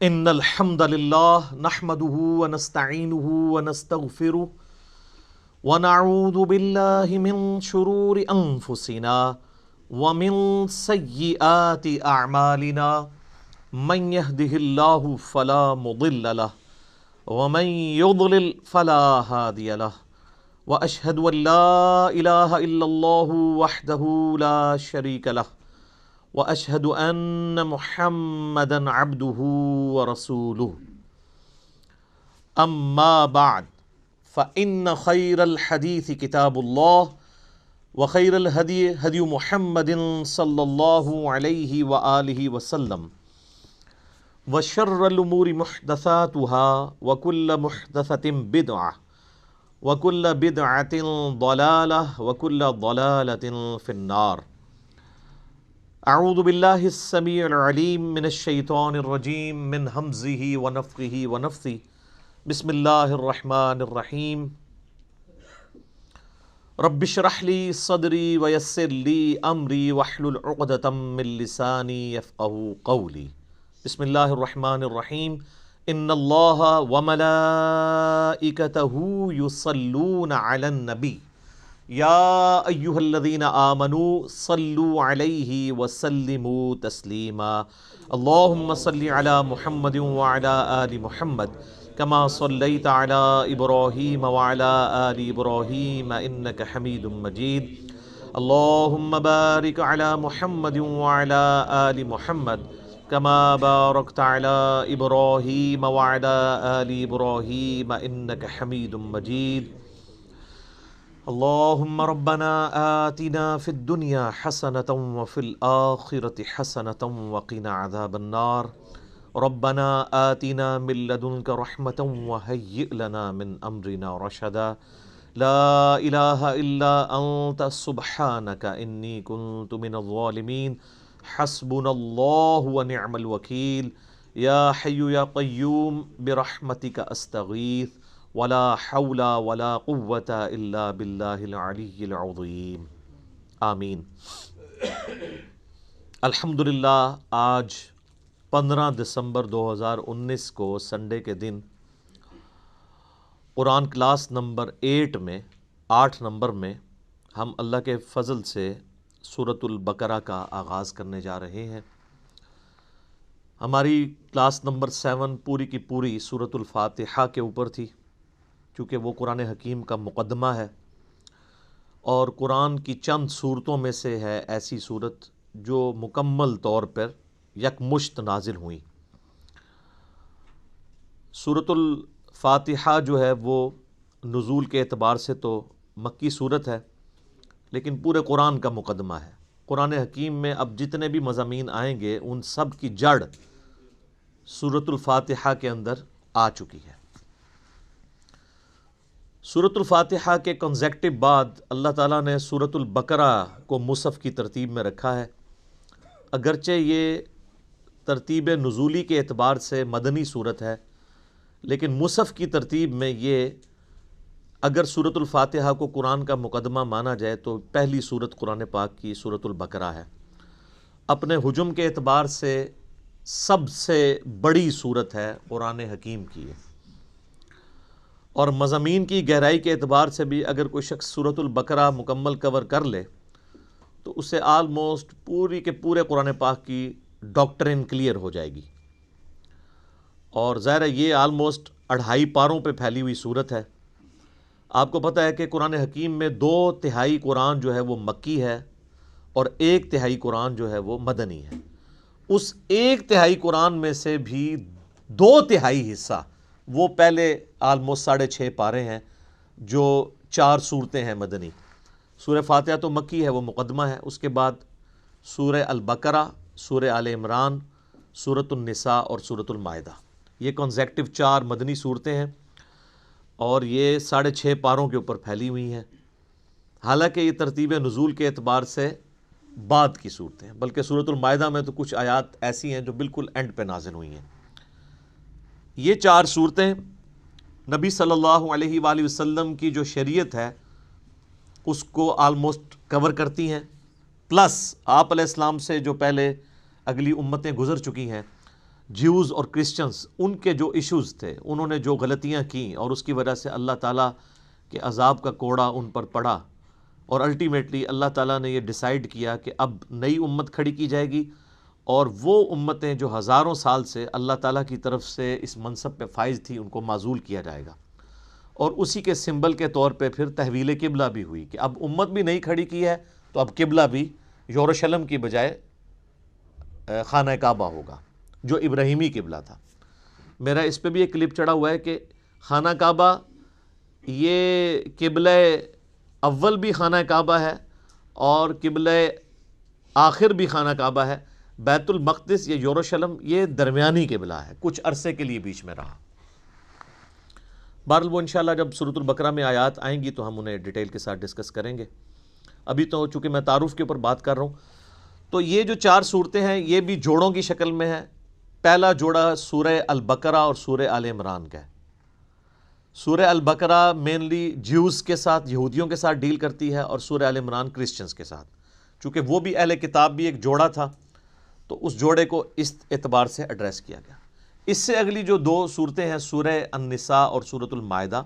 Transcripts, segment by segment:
ان الحمد لله نحمده ونستعينه ونستغفره ونعوذ بالله من شرور انفسنا ومن سيئات اعمالنا من يهده الله فلا مضل له ومن يضلل فلا هادي له واشهد ان لا اله الا الله وحده لا شريك له واشهد ان محمدا عبده ورسوله اما بعد فان خير الحديث كتاب الله وخير الهدي هدي محمد صلى الله عليه واله وسلم وشر الامور محدثاتها وكل محدثة بدعة وكل بدعة ضلالة وكل ضلالة في النار. اعوذ باللہ السمیع العلیم من الشیطان الرجیم من ہمزہ ونفخہ ونفثہ بسم اللہ الرحمن الرحیم رب اشرح لی صدری ویسر لی امری واحلل عقدۃ من لسانی یفقہوا قولی. بسم اللہ الرحمن الرحیم ان اللہ وملائکتہ یصلون علی النبی یا ایہا الذین آمنوا صلوا علیہ وسلموا تسلیما. اللہم صل علی محمد وعلی آل محمد کما صلیت علی ابراہیم وعلی آل ابراہیم انک حمید مجید. اللہم بارک علی محمد وعلی آل محمد کما بارکت علی ابراہیم وعلی آل ابراہیم انک حمید مجید. اللہم ربنا آتنا فی الدنیا حسنة وفی الآخرة حسنة وقنا عذاب النار. ربنا آتنا من لدنک رحمة وہیئ لنا من امرنا رشدا. لا الہ الا انت سبحانک انی کنت من الظالمین. حسبنا اللہ ونعم الوکیل. یا حی یا قیوم برحمتک استغیث ولا حول ولا قوة الا باللہ العلی العظیم. آمین. الحمدللہ آج 15 دسمبر 2019 کو سنڈے کے دن قرآن کلاس نمبر 8 نمبر میں ہم اللہ کے فضل سے سورۃ البقرہ کا آغاز کرنے جا رہے ہیں. ہماری کلاس نمبر 7 پوری کی پوری سورۃ الفاتحہ کے اوپر تھی، چونکہ وہ قرآن حکیم کا مقدمہ ہے اور قرآن کی چند صورتوں میں سے ہے ایسی صورت جو مکمل طور پر یکمشت نازل ہوئی. سورۃ الفاتحہ جو ہے وہ نزول کے اعتبار سے تو مکی صورت ہے، لیکن پورے قرآن کا مقدمہ ہے. قرآن حکیم میں اب جتنے بھی مضامین آئیں گے ان سب کی جڑ سورۃ الفاتحہ کے اندر آ چکی ہے. سورۃ الفاتحہ کے کنزیکٹو بعد اللہ تعالیٰ نے سورۃ البقرہ کو مصحف کی ترتیب میں رکھا ہے. اگرچہ یہ ترتیب نزولی کے اعتبار سے مدنی صورت ہے، لیکن مصحف کی ترتیب میں یہ اگر سورۃ الفاتحہ کو قرآن کا مقدمہ مانا جائے تو پہلی صورت قرآن پاک کی سورۃ البقرہ ہے. اپنے حجم کے اعتبار سے سب سے بڑی صورت ہے قرآن حکیم کی ہے، اور مضامین کی گہرائی کے اعتبار سے بھی اگر کوئی شخص سورۃ البقرہ مکمل کور کر لے تو اسے آلموسٹ پوری کے پورے قرآن پاک کی ڈاکٹرن کلیئر ہو جائے گی. اور ظاہر ہے یہ آلموسٹ 2.5 پاروں پہ پھیلی ہوئی صورت ہے. آپ کو پتہ ہے کہ قرآن حکیم میں 2/3 قرآن جو ہے وہ مکی ہے اور 1/3 قرآن جو ہے وہ مدنی ہے. اس 1/3 قرآن میں سے بھی 2/3 حصہ وہ پہلے آلموسٹ 6.5 پارے ہیں جو 4 صورتیں ہیں مدنی. سورہ فاتحہ تو مکی ہے، وہ مقدمہ ہے. اس کے بعد سورہ البقرہ، سورہ آل عمران، سورۃ النساء اور سورۃ المائدہ، یہ کنزیکٹو 4 مدنی صورتیں ہیں اور یہ 6.5 پاروں کے اوپر پھیلی ہوئی ہیں. حالانکہ یہ ترتیب نزول کے اعتبار سے بعد کی صورتیں ہیں، بلکہ سورۃ المائدہ میں تو کچھ آیات ایسی ہیں جو بالکل اینڈ پہ نازل ہوئی ہیں. یہ 4 صورتیں نبی صلی اللہ علیہ وآلہ وسلم کی جو شریعت ہے اس کو آلموسٹ کور کرتی ہیں، پلس آپ علیہ السلام سے جو پہلے اگلی امتیں گزر چکی ہیں جیوز اور کرسچنز ان کے جو ایشوز تھے، انہوں نے جو غلطیاں کیں اور اس کی وجہ سے اللہ تعالیٰ کے عذاب کا کوڑا ان پر پڑا، اور الٹیمیٹلی اللہ تعالیٰ نے یہ ڈیسائیڈ کیا کہ اب نئی امت کھڑی کی جائے گی، اور وہ امتیں جو ہزاروں سال سے اللہ تعالیٰ کی طرف سے اس منصب پہ فائز تھی ان کو معزول کیا جائے گا، اور اسی کے سمبل کے طور پہ پھر تحویل قبلہ بھی ہوئی کہ اب امت بھی نہیں کھڑی کی ہے تو اب قبلہ بھی یروشلم کی بجائے خانہ کعبہ ہوگا جو ابراہیمی قبلہ تھا۔ میرا اس پہ بھی ایک کلپ چڑھا ہوا ہے کہ خانہ کعبہ یہ قبلہ اول بھی خانہ کعبہ ہے اور قبلہ آخر بھی خانہ کعبہ ہے، بیت المقدس یا یروشلم یہ درمیانی قبلہ ہے، کچھ عرصے کے لیے بیچ میں رہا۔ بہرحال وہ انشاءاللہ جب سورۃ البقرہ میں آیات آئیں گی تو ہم انہیں ڈیٹیل کے ساتھ ڈسکس کریں گے۔ ابھی تو چونکہ میں تعارف کے اوپر بات کر رہا ہوں، تو یہ جو 4 صورتیں ہیں یہ بھی جوڑوں کی شکل میں ہیں۔ پہلا جوڑا سورہ البقرہ اور سورہ آل عمران کا ہے۔ سورہ البقرہ مینلی جیوز کے ساتھ، یہودیوں کے ساتھ ڈیل کرتی ہے، اور سورہ آل عمران کرسچنز کے ساتھ، چونکہ وہ بھی اہل کتاب بھی ایک جوڑا تھا تو اس جوڑے کو اس اعتبار سے ایڈریس کیا گیا۔ اس سے اگلی جو 2 صورتیں ہیں سورہ النساء اور سورۃ المائدہ،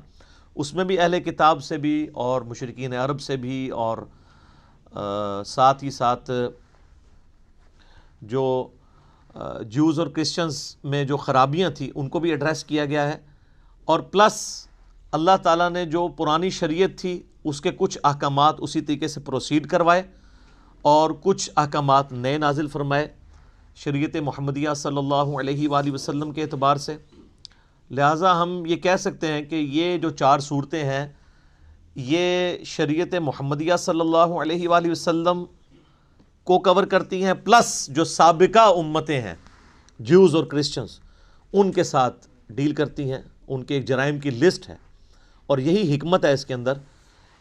اس میں بھی اہل کتاب سے بھی اور مشرکین عرب سے بھی اور ساتھ ہی ساتھ جو جیوز اور کرسچنز میں جو خرابیاں تھیں ان کو بھی ایڈریس کیا گیا ہے، اور پلس اللہ تعالیٰ نے جو پرانی شریعت تھی اس کے کچھ احکامات اسی طریقے سے پروسیڈ کروائے اور کچھ احکامات نئے نازل فرمائے شریعت محمدیہ صلی اللہ علیہ وآلہ وسلم کے اعتبار سے۔ لہٰذا ہم یہ کہہ سکتے ہیں کہ یہ جو 4 صورتیں ہیں یہ شریعت محمدیہ صلی اللہ علیہ وآلہ وسلم کو کور کرتی ہیں، پلس جو سابقہ امتیں ہیں جیوز اور کرسچنز ان کے ساتھ ڈیل کرتی ہیں، ان کے ایک جرائم کی لسٹ ہے۔ اور یہی حکمت ہے اس کے اندر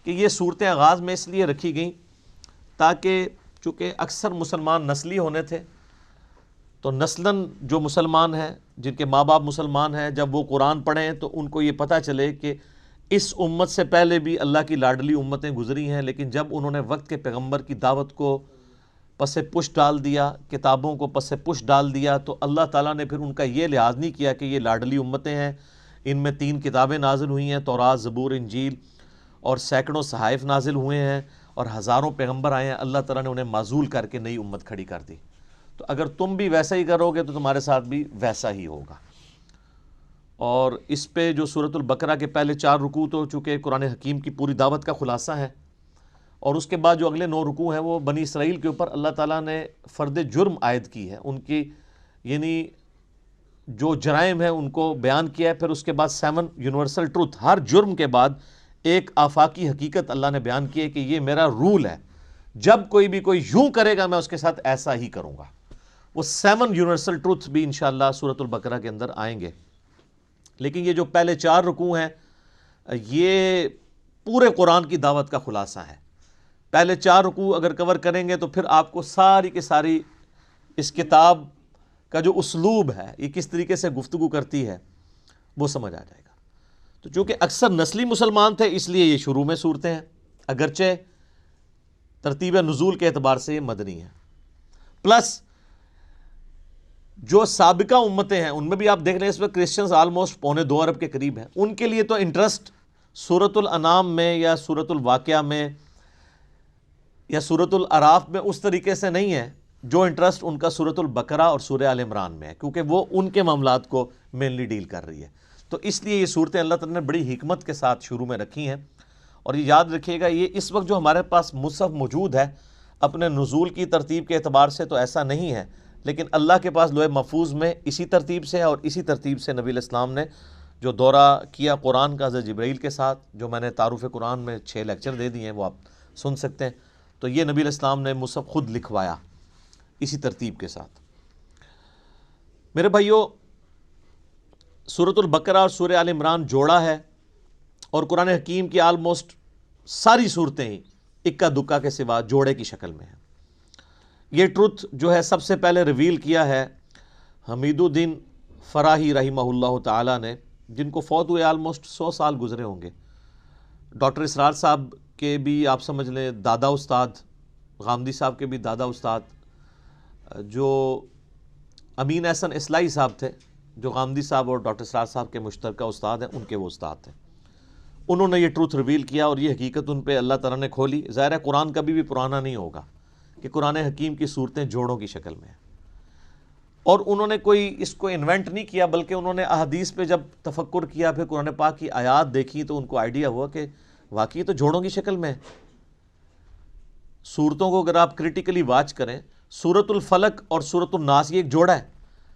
کہ یہ صورتیں آغاز میں اس لیے رکھی گئیں تاکہ چونکہ اکثر مسلمان نسلی ہونے تھے، تو نسلاً جو مسلمان ہیں جن کے ماں باپ مسلمان ہیں جب وہ قرآن پڑھیں تو ان کو یہ پتہ چلے کہ اس امت سے پہلے بھی اللہ کی لاڈلی امتیں گزری ہیں، لیکن جب انہوں نے وقت کے پیغمبر کی دعوت کو پس پش ڈال دیا، کتابوں کو پس پش ڈال دیا، تو اللہ تعالیٰ نے پھر ان کا یہ لحاظ نہیں کیا کہ یہ لاڈلی امتیں ہیں، ان میں 3 کتابیں نازل ہوئی ہیں، تورات، زبور، انجیل، اور سینکڑوں صحائف نازل ہوئے ہیں اور ہزاروں پیغمبر آئے ہیں، اللہ تعالیٰ نے انہیں معزول کر کے نئی امت کھڑی کر دی۔ تو اگر تم بھی ویسا ہی کرو گے تو تمہارے ساتھ بھی ویسا ہی ہوگا۔ اور اس پہ جو سورۃ البقرہ کے پہلے 4 رکوع تو چونکہ قرآن حکیم کی پوری دعوت کا خلاصہ ہے، اور اس کے بعد جو اگلے 9 رکوع ہیں وہ بنی اسرائیل کے اوپر اللہ تعالیٰ نے فرد جرم عائد کی ہے، ان کی یعنی جو جرائم ہیں ان کو بیان کیا ہے، پھر اس کے بعد 7 یونیورسل ٹروتھ، ہر جرم کے بعد ایک آفاقی حقیقت اللہ نے بیان کی ہے کہ یہ میرا رول ہے، جب کوئی بھی کوئی یوں کرے گا میں اس کے ساتھ ایسا ہی کروں گا۔ وہ 7 یونیورسل ٹروتھ بھی انشاءاللہ سورۃ البقرہ کے اندر آئیں گے، لیکن یہ جو پہلے 4 رکوع ہیں یہ پورے قرآن کی دعوت کا خلاصہ ہے۔ پہلے 4 رکوع اگر کور کریں گے تو پھر آپ کو ساری کی ساری اس کتاب کا جو اسلوب ہے، یہ کس طریقے سے گفتگو کرتی ہے، وہ سمجھ آ جائے گا۔ تو چونکہ اکثر نسلی مسلمان تھے اس لیے یہ شروع میں صورتیں ہیں، اگرچہ ترتیب نزول کے اعتبار سے یہ مدنی ہے۔ پلس جو سابقہ امتیں ہیں ان میں بھی آپ دیکھ لیں اس وقت کرسچنز آلموسٹ 2.25 ارب کے قریب ہیں، ان کے لیے تو انٹرسٹ سورۃ الانعام میں یا سورۃ الواقعہ میں یا سورۃ الاعراف میں اس طریقے سے نہیں ہے جو انٹرسٹ ان کا سورۃ البقرہ اور سورہ آل عمران میں ہے، کیونکہ وہ ان کے معاملات کو مینلی ڈیل کر رہی ہے۔ تو اس لیے یہ صورتیں اللہ تعالیٰ نے بڑی حکمت کے ساتھ شروع میں رکھی ہیں، اور یہ یاد رکھیے گا یہ اس وقت جو ہمارے پاس مصحف موجود ہے اپنے نزول کی ترتیب کے اعتبار سے تو ایسا نہیں ہے، لیکن اللہ کے پاس لوح محفوظ میں اسی ترتیب سے ہے، اور اسی ترتیب سے نبی علیہ السلام نے جو دورہ کیا قرآن کا حضرت جبرائیل کے ساتھ، جو میں نے تعارف قرآن میں 6 لیکچر دے دیے ہیں وہ آپ سن سکتے ہیں، تو یہ نبی علیہ السلام نے مصحف خود لکھوایا اسی ترتیب کے ساتھ۔ میرے بھائیو، سورۃ البقرہ اور سورہ آل عمران جوڑا ہے، اور قرآن حکیم کی آلموسٹ ساری صورتیں ہی اکا دکا کے سوا جوڑے کی شکل میں ہیں۔ یہ ٹروتھ جو ہے سب سے پہلے ریویل کیا ہے حمید الدین فراہی رحمہ اللہ تعالیٰ نے، جن کو فوت ہوئے آلموسٹ 100 سال گزرے ہوں گے۔ ڈاکٹر اسرار صاحب کے بھی آپ سمجھ لیں دادا استاد، غامدی صاحب کے بھی دادا استاد، جو امین احسن اصلاحی صاحب تھے جو غامدی صاحب اور ڈاکٹر سراج صاحب کے مشترکہ استاد ہیں، ان کے وہ استاد تھے. انہوں نے یہ ٹروتھ ریویل کیا اور یہ حقیقت ان پہ اللہ تعالیٰ نے کھولی. ظاہر ہے قرآن کبھی بھی پرانا نہیں ہوگا کہ قرآن حکیم کی صورتیں جوڑوں کی شکل میں ہیں، اور انہوں نے کوئی اس کو انوینٹ نہیں کیا، بلکہ انہوں نے احادیث پہ جب تفکر کیا، پھر قرآن پاک کی آیات دیکھی تو ان کو آئیڈیا ہوا کہ واقعی تو جوڑوں کی شکل میں ہے. صورتوں کو اگر آپ کریٹیکلی واچ کریں، سورۃ الفلق اور سورۃ الناس یہ ایک جوڑا ہے.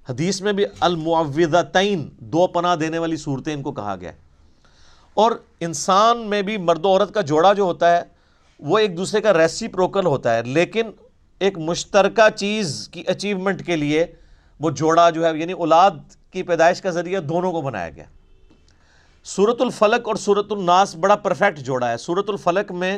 حدیث میں بھی المعوذتین، دو پناہ دینے والی صورتیں ان کو کہا گیا ہے. اور انسان میں بھی مرد و عورت کا جوڑا جو ہوتا ہے وہ ایک دوسرے کا ریسیپروکل ہوتا ہے، لیکن ایک مشترکہ چیز کی اچیومنٹ کے لیے وہ جوڑا جو ہے یعنی اولاد کی پیدائش کا ذریعہ دونوں کو بنایا گیا. سورۃ الفلق اور سورۃ الناس بڑا پرفیکٹ جوڑا ہے. سورۃ الفلق میں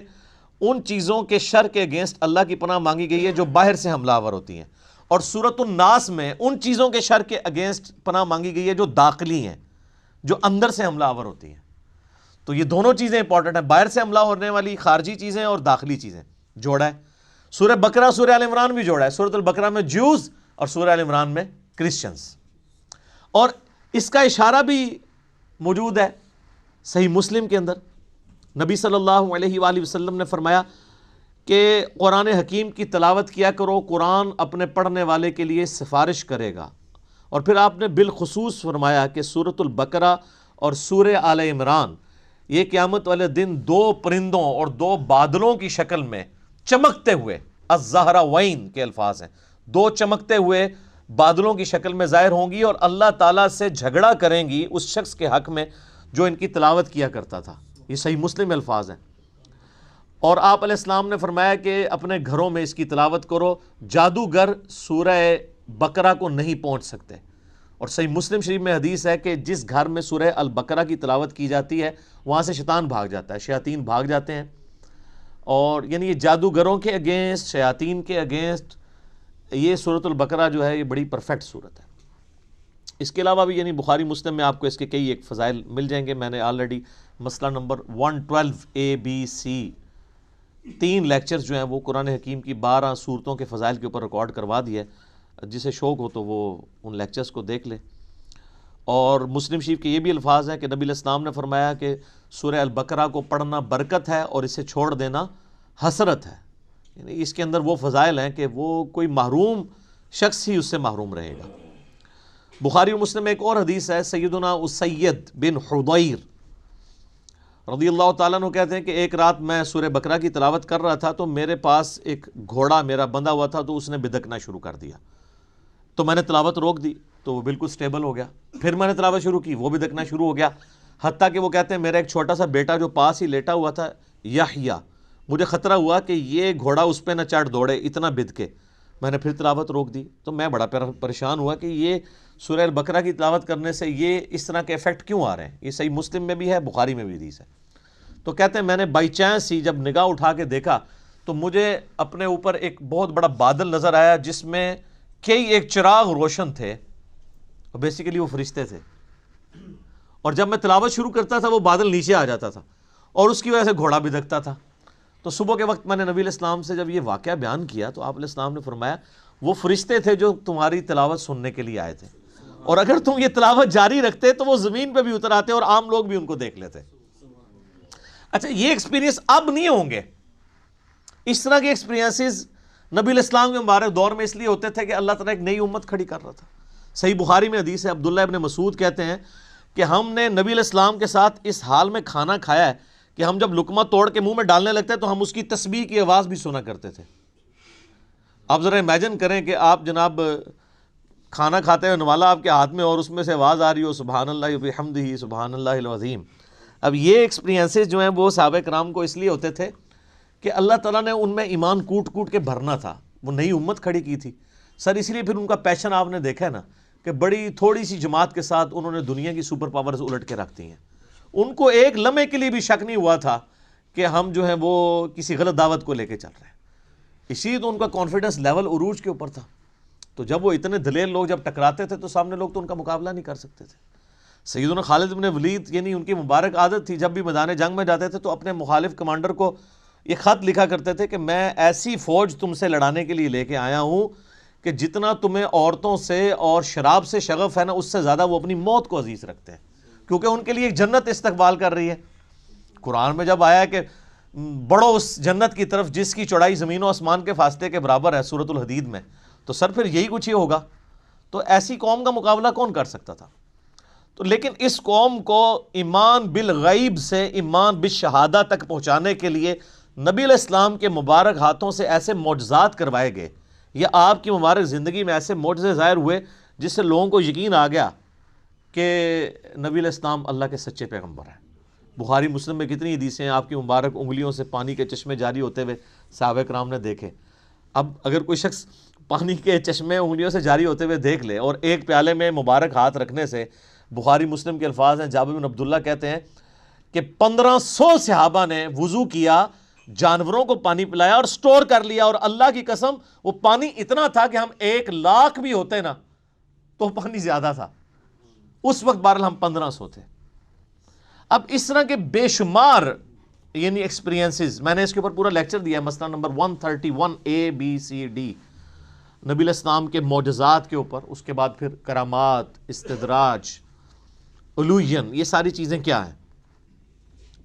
ان چیزوں کے شر کے اگینسٹ اللہ کی پناہ مانگی گئی ہے جو باہر سے حملہ آور ہوتی ہیں، اور سورۃ الناس میں ان چیزوں کے شر کے اگینسٹ پناہ مانگی گئی ہے جو داخلی ہیں، جو اندر سے حملہ آور ہوتی ہیں. تو یہ دونوں چیزیں امپورٹنٹ ہیں، باہر سے حملہ ہونے والی خارجی چیزیں اور داخلی چیزیں. جوڑا ہے. سورہ بقرہ سورہ آل عمران بھی جوڑا ہے. سورۃ البقرہ میں جوز اور سورہ آل عمران میں کرسچنز. اور اس کا اشارہ بھی موجود ہے صحیح مسلم کے اندر. نبی صلی اللہ علیہ وآلہ وسلم نے فرمایا کہ قرآن حکیم کی تلاوت کیا کرو، قرآن اپنے پڑھنے والے کے لیے سفارش کرے گا. اور پھر آپ نے بالخصوص فرمایا کہ سورۃ البقرہ اور سورہ آل عمران یہ قیامت والے دن دو پرندوں اور دو بادلوں کی شکل میں چمکتے ہوئے، الزہراوین کے الفاظ ہیں، دو چمکتے ہوئے بادلوں کی شکل میں ظاہر ہوں گی اور اللہ تعالیٰ سے جھگڑا کریں گی اس شخص کے حق میں جو ان کی تلاوت کیا کرتا تھا. یہ صحیح مسلم الفاظ ہیں. اور آپ علیہ السلام نے فرمایا کہ اپنے گھروں میں اس کی تلاوت کرو، جادوگر سورہ بقرہ کو نہیں پہنچ سکتے. اور صحیح مسلم شریف میں حدیث ہے کہ جس گھر میں سورہ البقرہ کی تلاوت کی جاتی ہے وہاں سے شیطان بھاگ جاتا ہے، شیاطین بھاگ جاتے ہیں. اور یعنی یہ جادوگروں کے اگینسٹ، شیاطین کے اگینسٹ یہ سورۃ البقرہ جو ہے یہ بڑی پرفیکٹ صورت ہے. اس کے علاوہ بھی یعنی بخاری مسلم میں آپ کو اس کے کئی ایک فضائل مل جائیں گے. میں نے آلریڈی مسئلہ نمبر 112 ABC 3 لیکچرز جو ہیں وہ قرآن حکیم کی 12 صورتوں کے فضائل کے اوپر ریکارڈ کروا دیا ہے. جسے شوق ہو تو وہ ان لیکچرز کو دیکھ لے. اور مسلم شریف کے یہ بھی الفاظ ہیں کہ نبی علیہ السلام نے فرمایا کہ سورہ البقرہ کو پڑھنا برکت ہے اور اسے چھوڑ دینا حسرت ہے. یعنی اس کے اندر وہ فضائل ہیں کہ وہ کوئی محروم شخص ہی اس سے محروم رہے گا. بخاری و مسلم میں ایک اور حدیث ہے، سیدنا اسید بن حضیر رضی اللہ تعالیٰ عنہ کہتے ہیں کہ ایک رات میں سورہ بقرہ کی تلاوت کر رہا تھا تو میرے پاس ایک گھوڑا میرا بندھا ہوا تھا تو اس نے بدکنا شروع کر دیا. تو میں نے تلاوت روک دی تو وہ بالکل سٹیبل ہو گیا. پھر میں نے تلاوت شروع کی، وہ بدکنا شروع ہو گیا. حتیٰ کہ وہ کہتے ہیں میرا ایک چھوٹا سا بیٹا جو پاس ہی لیٹا ہوا تھا یحییٰ، مجھے خطرہ ہوا کہ یہ گھوڑا اس پہ نہ چڑھ دوڑے، اتنا بدکے. میں نے پھر تلاوت روک دی تو میں بڑا پریشان ہوا کہ یہ سورہ البقرہ کی تلاوت کرنے سے یہ اس طرح کے ایفیکٹ کیوں آ رہے ہیں. یہ صحیح مسلم میں بھی ہے، بخاری میں بھی حدیث ہے. تو کہتے ہیں میں نے بائی چانس ہی جب نگاہ اٹھا کے دیکھا تو مجھے اپنے اوپر ایک بہت بڑا بادل نظر آیا جس میں کئی ایک چراغ روشن تھے، اور بیسیکلی وہ فرشتے تھے. اور جب میں تلاوت شروع کرتا تھا وہ بادل نیچے آ جاتا تھا اور اس کی وجہ سے گھوڑا بدکتا تھا. تو صبح کے وقت میں نے نبی علیہ السلام سے جب یہ واقعہ بیان کیا تو آپ علیہ السلام نے فرمایا وہ فرشتے تھے جو تمہاری تلاوت سننے کے لیے آئے تھے، اور اگر تم یہ تلاوت جاری رکھتے تو وہ زمین پہ بھی اتر آتے اور عام لوگ بھی ان کو دیکھ لیتے. اچھا یہ ایکسپیرینس اب نہیں ہوں گے. اس طرح کے ایکسپیرینسز نبی علیہ السلام کے مبارک دور میں اس لیے ہوتے تھے کہ اللہ تعالیٰ ایک نئی امت کھڑی کر رہا تھا. صحیح بخاری میں حدیث ہے، عبداللہ ابن مسعود کہتے ہیں کہ ہم نے نبی علیہ السلام کے ساتھ اس حال میں کھانا کھایا ہے کہ ہم جب لقمہ توڑ کے منہ میں ڈالنے لگتے تو ہم اس کی تسبیح کی آواز بھی سنا کرتے تھے. آپ ذرا امیجن کریں کہ آپ جناب کھانا کھاتے ہیں، نوالا آپ کے ہاتھ میں اور اس میں سے آواز آ رہی ہو سبحان اللہ وبحمدہ سبحان اللہ العظیم. اب یہ ایکسپیرینسز جو ہیں وہ صحابہ کرام کو اس لیے ہوتے تھے کہ اللہ تعالیٰ نے ان میں ایمان کوٹ کوٹ کے بھرنا تھا. وہ نئی امت کھڑی کی تھی سر، اس لیے پھر ان کا پیشن آپ نے دیکھا ہے نا کہ بڑی تھوڑی سی جماعت کے ساتھ انہوں نے دنیا کی سپر پاورز الٹ کے رکھ دی ہیں. ان کو ایک لمحے کے لیے بھی شک نہیں ہوا تھا کہ ہم جو ہیں وہ کسی غلط دعوت کو لے کے چل رہے ہیں. اسی لیے تو ان کا کانفیڈنس لیول عروج کے اوپر تھا. تو جب وہ اتنے دلیر لوگ جب ٹکراتے تھے تو سامنے لوگ تو ان کا مقابلہ نہیں کر سکتے تھے. سیدنا خالد بن ولید یعنی ان کی مبارک عادت تھی جب بھی میدان جنگ میں جاتے تھے تو اپنے مخالف کمانڈر کو یہ خط لکھا کرتے تھے کہ میں ایسی فوج تم سے لڑانے کے لیے لے کے آیا ہوں کہ جتنا تمہیں عورتوں سے اور شراب سے شغف ہے نا، اس سے زیادہ وہ اپنی موت کو عزیز رکھتے ہیں، کیونکہ ان کے لیے ایک جنت استقبال کر رہی ہے۔ قرآن میں جب آیا کہ بڑھو اس جنت کی طرف جس کی چوڑائی زمین و آسمان کے فاصلے کے برابر ہے، سورۃ الحدید میں، تو سر پھر یہی کچھ ہی ہوگا۔ تو ایسی قوم کا مقابلہ کون کر سکتا تھا؟ تو لیکن اس قوم کو ایمان بالغیب سے ایمان بالشہادہ تک پہنچانے کے لیے نبی علیہ السلام کے مبارک ہاتھوں سے ایسے معجزات کروائے گئے، یا آپ کی مبارک زندگی میں ایسے معجزے ظاہر ہوئے جس سے لوگوں کو یقین آ گیا کہ نبی علیہ السلام اللہ کے سچے پیغمبر ہیں۔ بخاری مسلم میں کتنی حدیثیں ہیں آپ کی مبارک انگلیوں سے پانی کے چشمے جاری ہوتے ہوئے صحابہ کرام نے دیکھے۔ اب اگر کوئی شخص پانی کے چشمے انگلیوں سے جاری ہوتے ہوئے دیکھ لے، اور ایک پیالے میں مبارک ہاتھ رکھنے سے، بخاری مسلم کے الفاظ ہیں، جابر بن عبداللہ کہتے ہیں کہ 1500 صحابہ نے وضو کیا، جانوروں کو پانی پلایا اور سٹور کر لیا، اور اللہ کی قسم وہ پانی اتنا تھا کہ ہم 1,00,000 بھی ہوتے نا تو پانی زیادہ تھا۔ اس وقت بہرحال ہم 1500 تھے۔ اب اس طرح کے بے شمار یعنی ایکسپیرینسز، میں نے اس کے اوپر پورا لیکچر دیا ہے، مسئلہ نمبر 131 ABCD، نبی علیہ السلام کے معجزات کے اوپر، اس کے بعد پھر کرامات، استدراج، علوین، یہ ساری چیزیں کیا ہیں،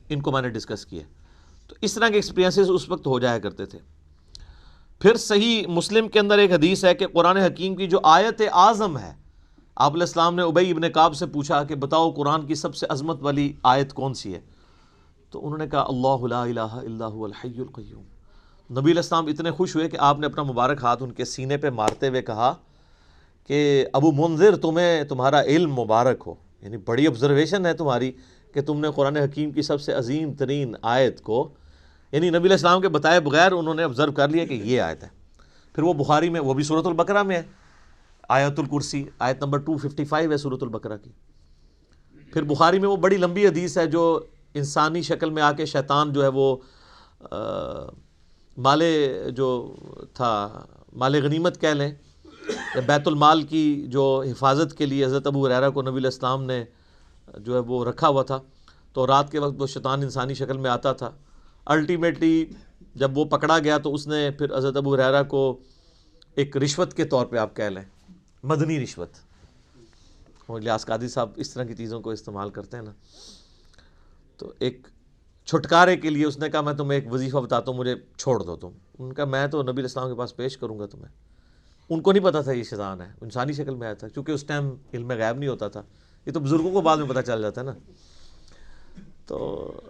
ان کو میں نے ڈسکس کیا۔ تو اس طرح کے ایکسپیرینسز اس وقت ہو جایا کرتے تھے۔ پھر صحیح مسلم کے اندر ایک حدیث ہے کہ قرآن حکیم کی جو آیت اعظم ہے، آپ علیہ السلام نے ابی ابن کعب سے پوچھا کہ بتاؤ قرآن کی سب سے عظمت والی آیت کون سی ہے؟ تو انہوں نے کہا اللہ لا الہ الا هو الحی القیوم۔ نبی علیہ السلام اتنے خوش ہوئے کہ آپ نے اپنا مبارک ہاتھ ان کے سینے پہ مارتے ہوئے کہا کہ ابو منذر، تمہیں تمہارا علم مبارک ہو، یعنی بڑی آبزرویشن ہے تمہاری کہ تم نے قرآن حکیم کی سب سے عظیم ترین آیت کو، یعنی نبی علیہ السلام کے بتائے بغیر انہوں نے آبزرو کر لیا کہ یہ آیت ہے۔ پھر وہ بخاری میں، وہ بھی سورۃ البقرہ میں ہے، آیت الکرسی، آیت نمبر 255 ہے سورۃ البقرہ کی۔ پھر بخاری میں وہ بڑی لمبی حدیث ہے جو انسانی شکل میں آ کے شیطان جو ہے وہ مال جو تھا، مال غنیمت کہہ لیں، بیت المال کی جو حفاظت کے لیے حضرت ابو ہریرہ کو نبی علیہ السلام نے جو ہے وہ رکھا ہوا تھا، تو رات کے وقت وہ شیطان انسانی شکل میں آتا تھا۔ الٹیمیٹلی جب وہ پکڑا گیا تو اس نے پھر حضرت ابو ہریرہ کو ایک رشوت کے طور پہ آپ کہہ لیں، مدنی رشوت، الیاس قادری صاحب اس طرح کی چیزوں کو استعمال کرتے ہیں نا، تو ایک چھٹکارے کے لیے اس نے کہا میں تمہیں ایک وظیفہ بتاتا ہوں، مجھے چھوڑ دو تم۔ ان کا میں تو نبی علیہ السلام کے پاس پیش کروں گا تمہیں۔ ان کو نہیں پتا تھا یہ شیطان ہے، انسانی شکل میں آیا تھا، کیونکہ اس ٹائم علم غیب نہیں ہوتا تھا، یہ تو بزرگوں کو بعد میں پتہ چل جاتا ہے نا۔ تو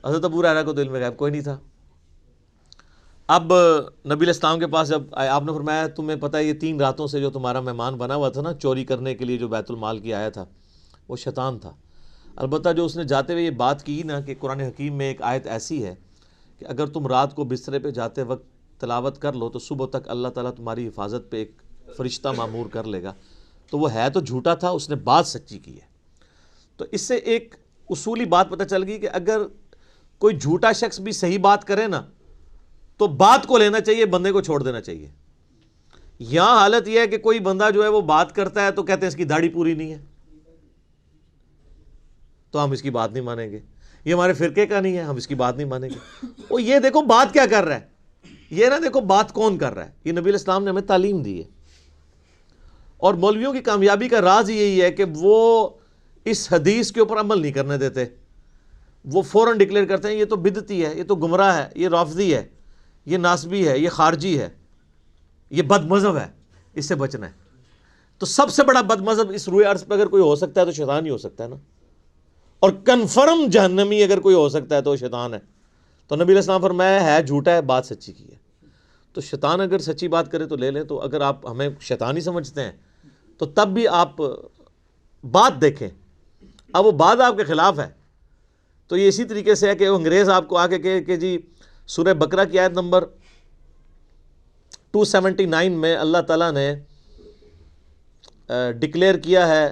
حضرت ابو ہریرہ کو تو علم غیب کوئی نہیں تھا۔ اب نبی علیہ السلام کے پاس جب آئے، آپ نے فرمایا تمہیں پتہ ہے یہ 3 راتوں سے جو تمہارا مہمان بنا ہوا تھا نا چوری کرنے کے لیے، جو بیت المال کی آیا تھا، وہ شیطان تھا۔ البتہ جو اس نے جاتے ہوئے یہ بات کی نا کہ قرآن حکیم میں ایک آیت ایسی ہے کہ اگر تم رات کو بسترے پہ جاتے وقت تلاوت کر لو تو صبح تک اللہ تعالیٰ تمہاری حفاظت پہ ایک فرشتہ معمور کر لے گا، تو وہ ہے تو جھوٹا تھا، اس نے بات سچی کی ہے۔ تو اس سے ایک اصولی بات پتہ چل گئی کہ اگر کوئی جھوٹا شخص بھی صحیح بات کرے نا تو بات کو لینا چاہیے، بندے کو چھوڑ دینا چاہیے۔ یہاں حالت یہ ہے کہ کوئی بندہ جو ہے وہ بات کرتا ہے تو کہتے ہیں اس کی داڑھی پوری نہیں ہے تو ہم اس کی بات نہیں مانیں گے، یہ ہمارے فرقے کا نہیں ہے ہم اس کی بات نہیں مانیں گے۔ وہ یہ دیکھو بات کیا کر رہا ہے، یہ نہ دیکھو بات کون کر رہا ہے۔ یہ نبی علیہ السلام نے ہمیں تعلیم دی ہے، اور مولویوں کی کامیابی کا راز یہی ہے کہ وہ اس حدیث کے اوپر عمل نہیں کرنے دیتے، وہ فوراً ڈکلیئر کرتے ہیں یہ تو بدعتی ہے، یہ تو گمراہ ہے، یہ رافضی ہے، یہ ناسبی ہے، یہ خارجی ہے، یہ بد مذہب ہے، اس سے بچنا ہے۔ تو سب سے بڑا بد مذہب اس روئے عرض پہ اگر کوئی ہو سکتا ہے تو شیطان ہی ہو سکتا ہے نا، اور کنفرم جہنمی اگر کوئی ہو سکتا ہے تو شیطان ہے۔ تو نبی علیہ السلام فرمایا ہے جھوٹا ہے، بات سچی کی ہے۔ تو شیطان اگر سچی بات کرے تو لے لیں، تو اگر آپ ہمیں شیطان ہی سمجھتے ہیں تو تب بھی آپ بات دیکھیں، اب وہ بات آپ کے خلاف ہے تو یہ اسی طریقے سے ہے کہ وہ انگریز آپ کو آ کے کہے کہ جی سورہ بقرہ کی آیت نمبر 279 میں اللہ تعالیٰ نے ڈکلیئر کیا ہے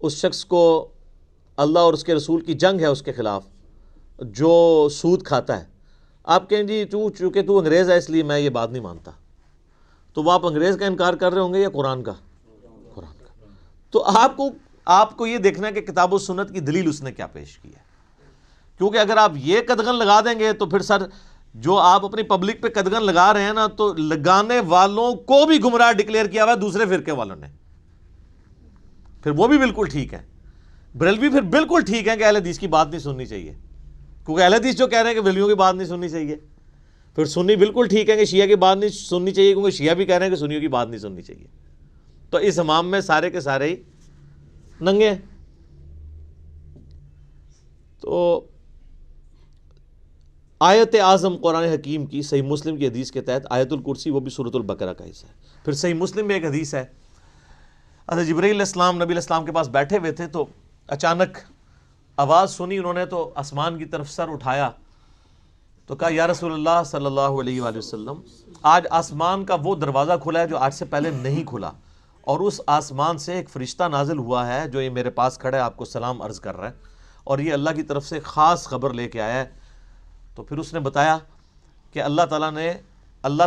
اس شخص کو، اللہ اور اس کے رسول کی جنگ ہے اس کے خلاف جو سود کھاتا ہے۔ آپ کہیں جی چونکہ تو انگریز ہے اس لیے میں یہ بات نہیں مانتا، تو وہ آپ انگریز کا انکار کر رہے ہوں گے یا قرآن کا؟ قرآن کا۔ تو آپ کو یہ دیکھنا ہے کہ کتاب و سنت کی دلیل اس نے کیا پیش کی ہے، کیونکہ اگر آپ یہ قدغن لگا دیں گے تو پھر سر جو آپ اپنی پبلک پہ قدغن لگا رہے ہیں نا، تو لگانے والوں کو بھی گمراہ ڈکلیئر کیا ہوا ہے دوسرے فرقے والوں نے، پھر وہ بھی بالکل ٹھیک ہے. بریلوی پھر بالکل ٹھیک ہے کہ اہل حدیث کی بات نہیں سننی چاہیے، کیونکہ اہل حدیث جو کہہ رہے ہیں کہ بریلویوں کی بات نہیں سننی چاہیے. پھر سنی بالکل ٹھیک ہے کہ شیعہ کی بات نہیں سننی چاہیے، کیونکہ شیعہ بھی کہہ رہے ہیں کہ سنیوں کی بات نہیں سننی چاہیے. تو اس امام میں سارے کے سارے ہی ننگے ہیں. تو آیت اعظم قرآن حکیم کی صحیح مسلم کی حدیث کے تحت آیت الکرسی وہ بھی سورۃ البقرہ کا حصہ ہے. پھر صحیح مسلم میں ایک حدیث ہے، حضرت جبرائیل علیہ السلام نبی علیہ السلام کے پاس بیٹھے ہوئے تھے، تو اچانک آواز سنی انہوں نے، تو آسمان کی طرف سر اٹھایا تو کہا یا رسول اللہ صلی اللہ علیہ وآلہ وسلم، آج آسمان کا وہ دروازہ کھلا ہے جو آج سے پہلے نہیں کھلا، اور اس آسمان سے ایک فرشتہ نازل ہوا ہے جو یہ میرے پاس کھڑا ہے، آپ کو سلام عرض کر رہا ہے، اور یہ اللہ کی طرف سے خاص خبر لے کے آیا ہے. تو پھر اس نے بتایا کہ اللہ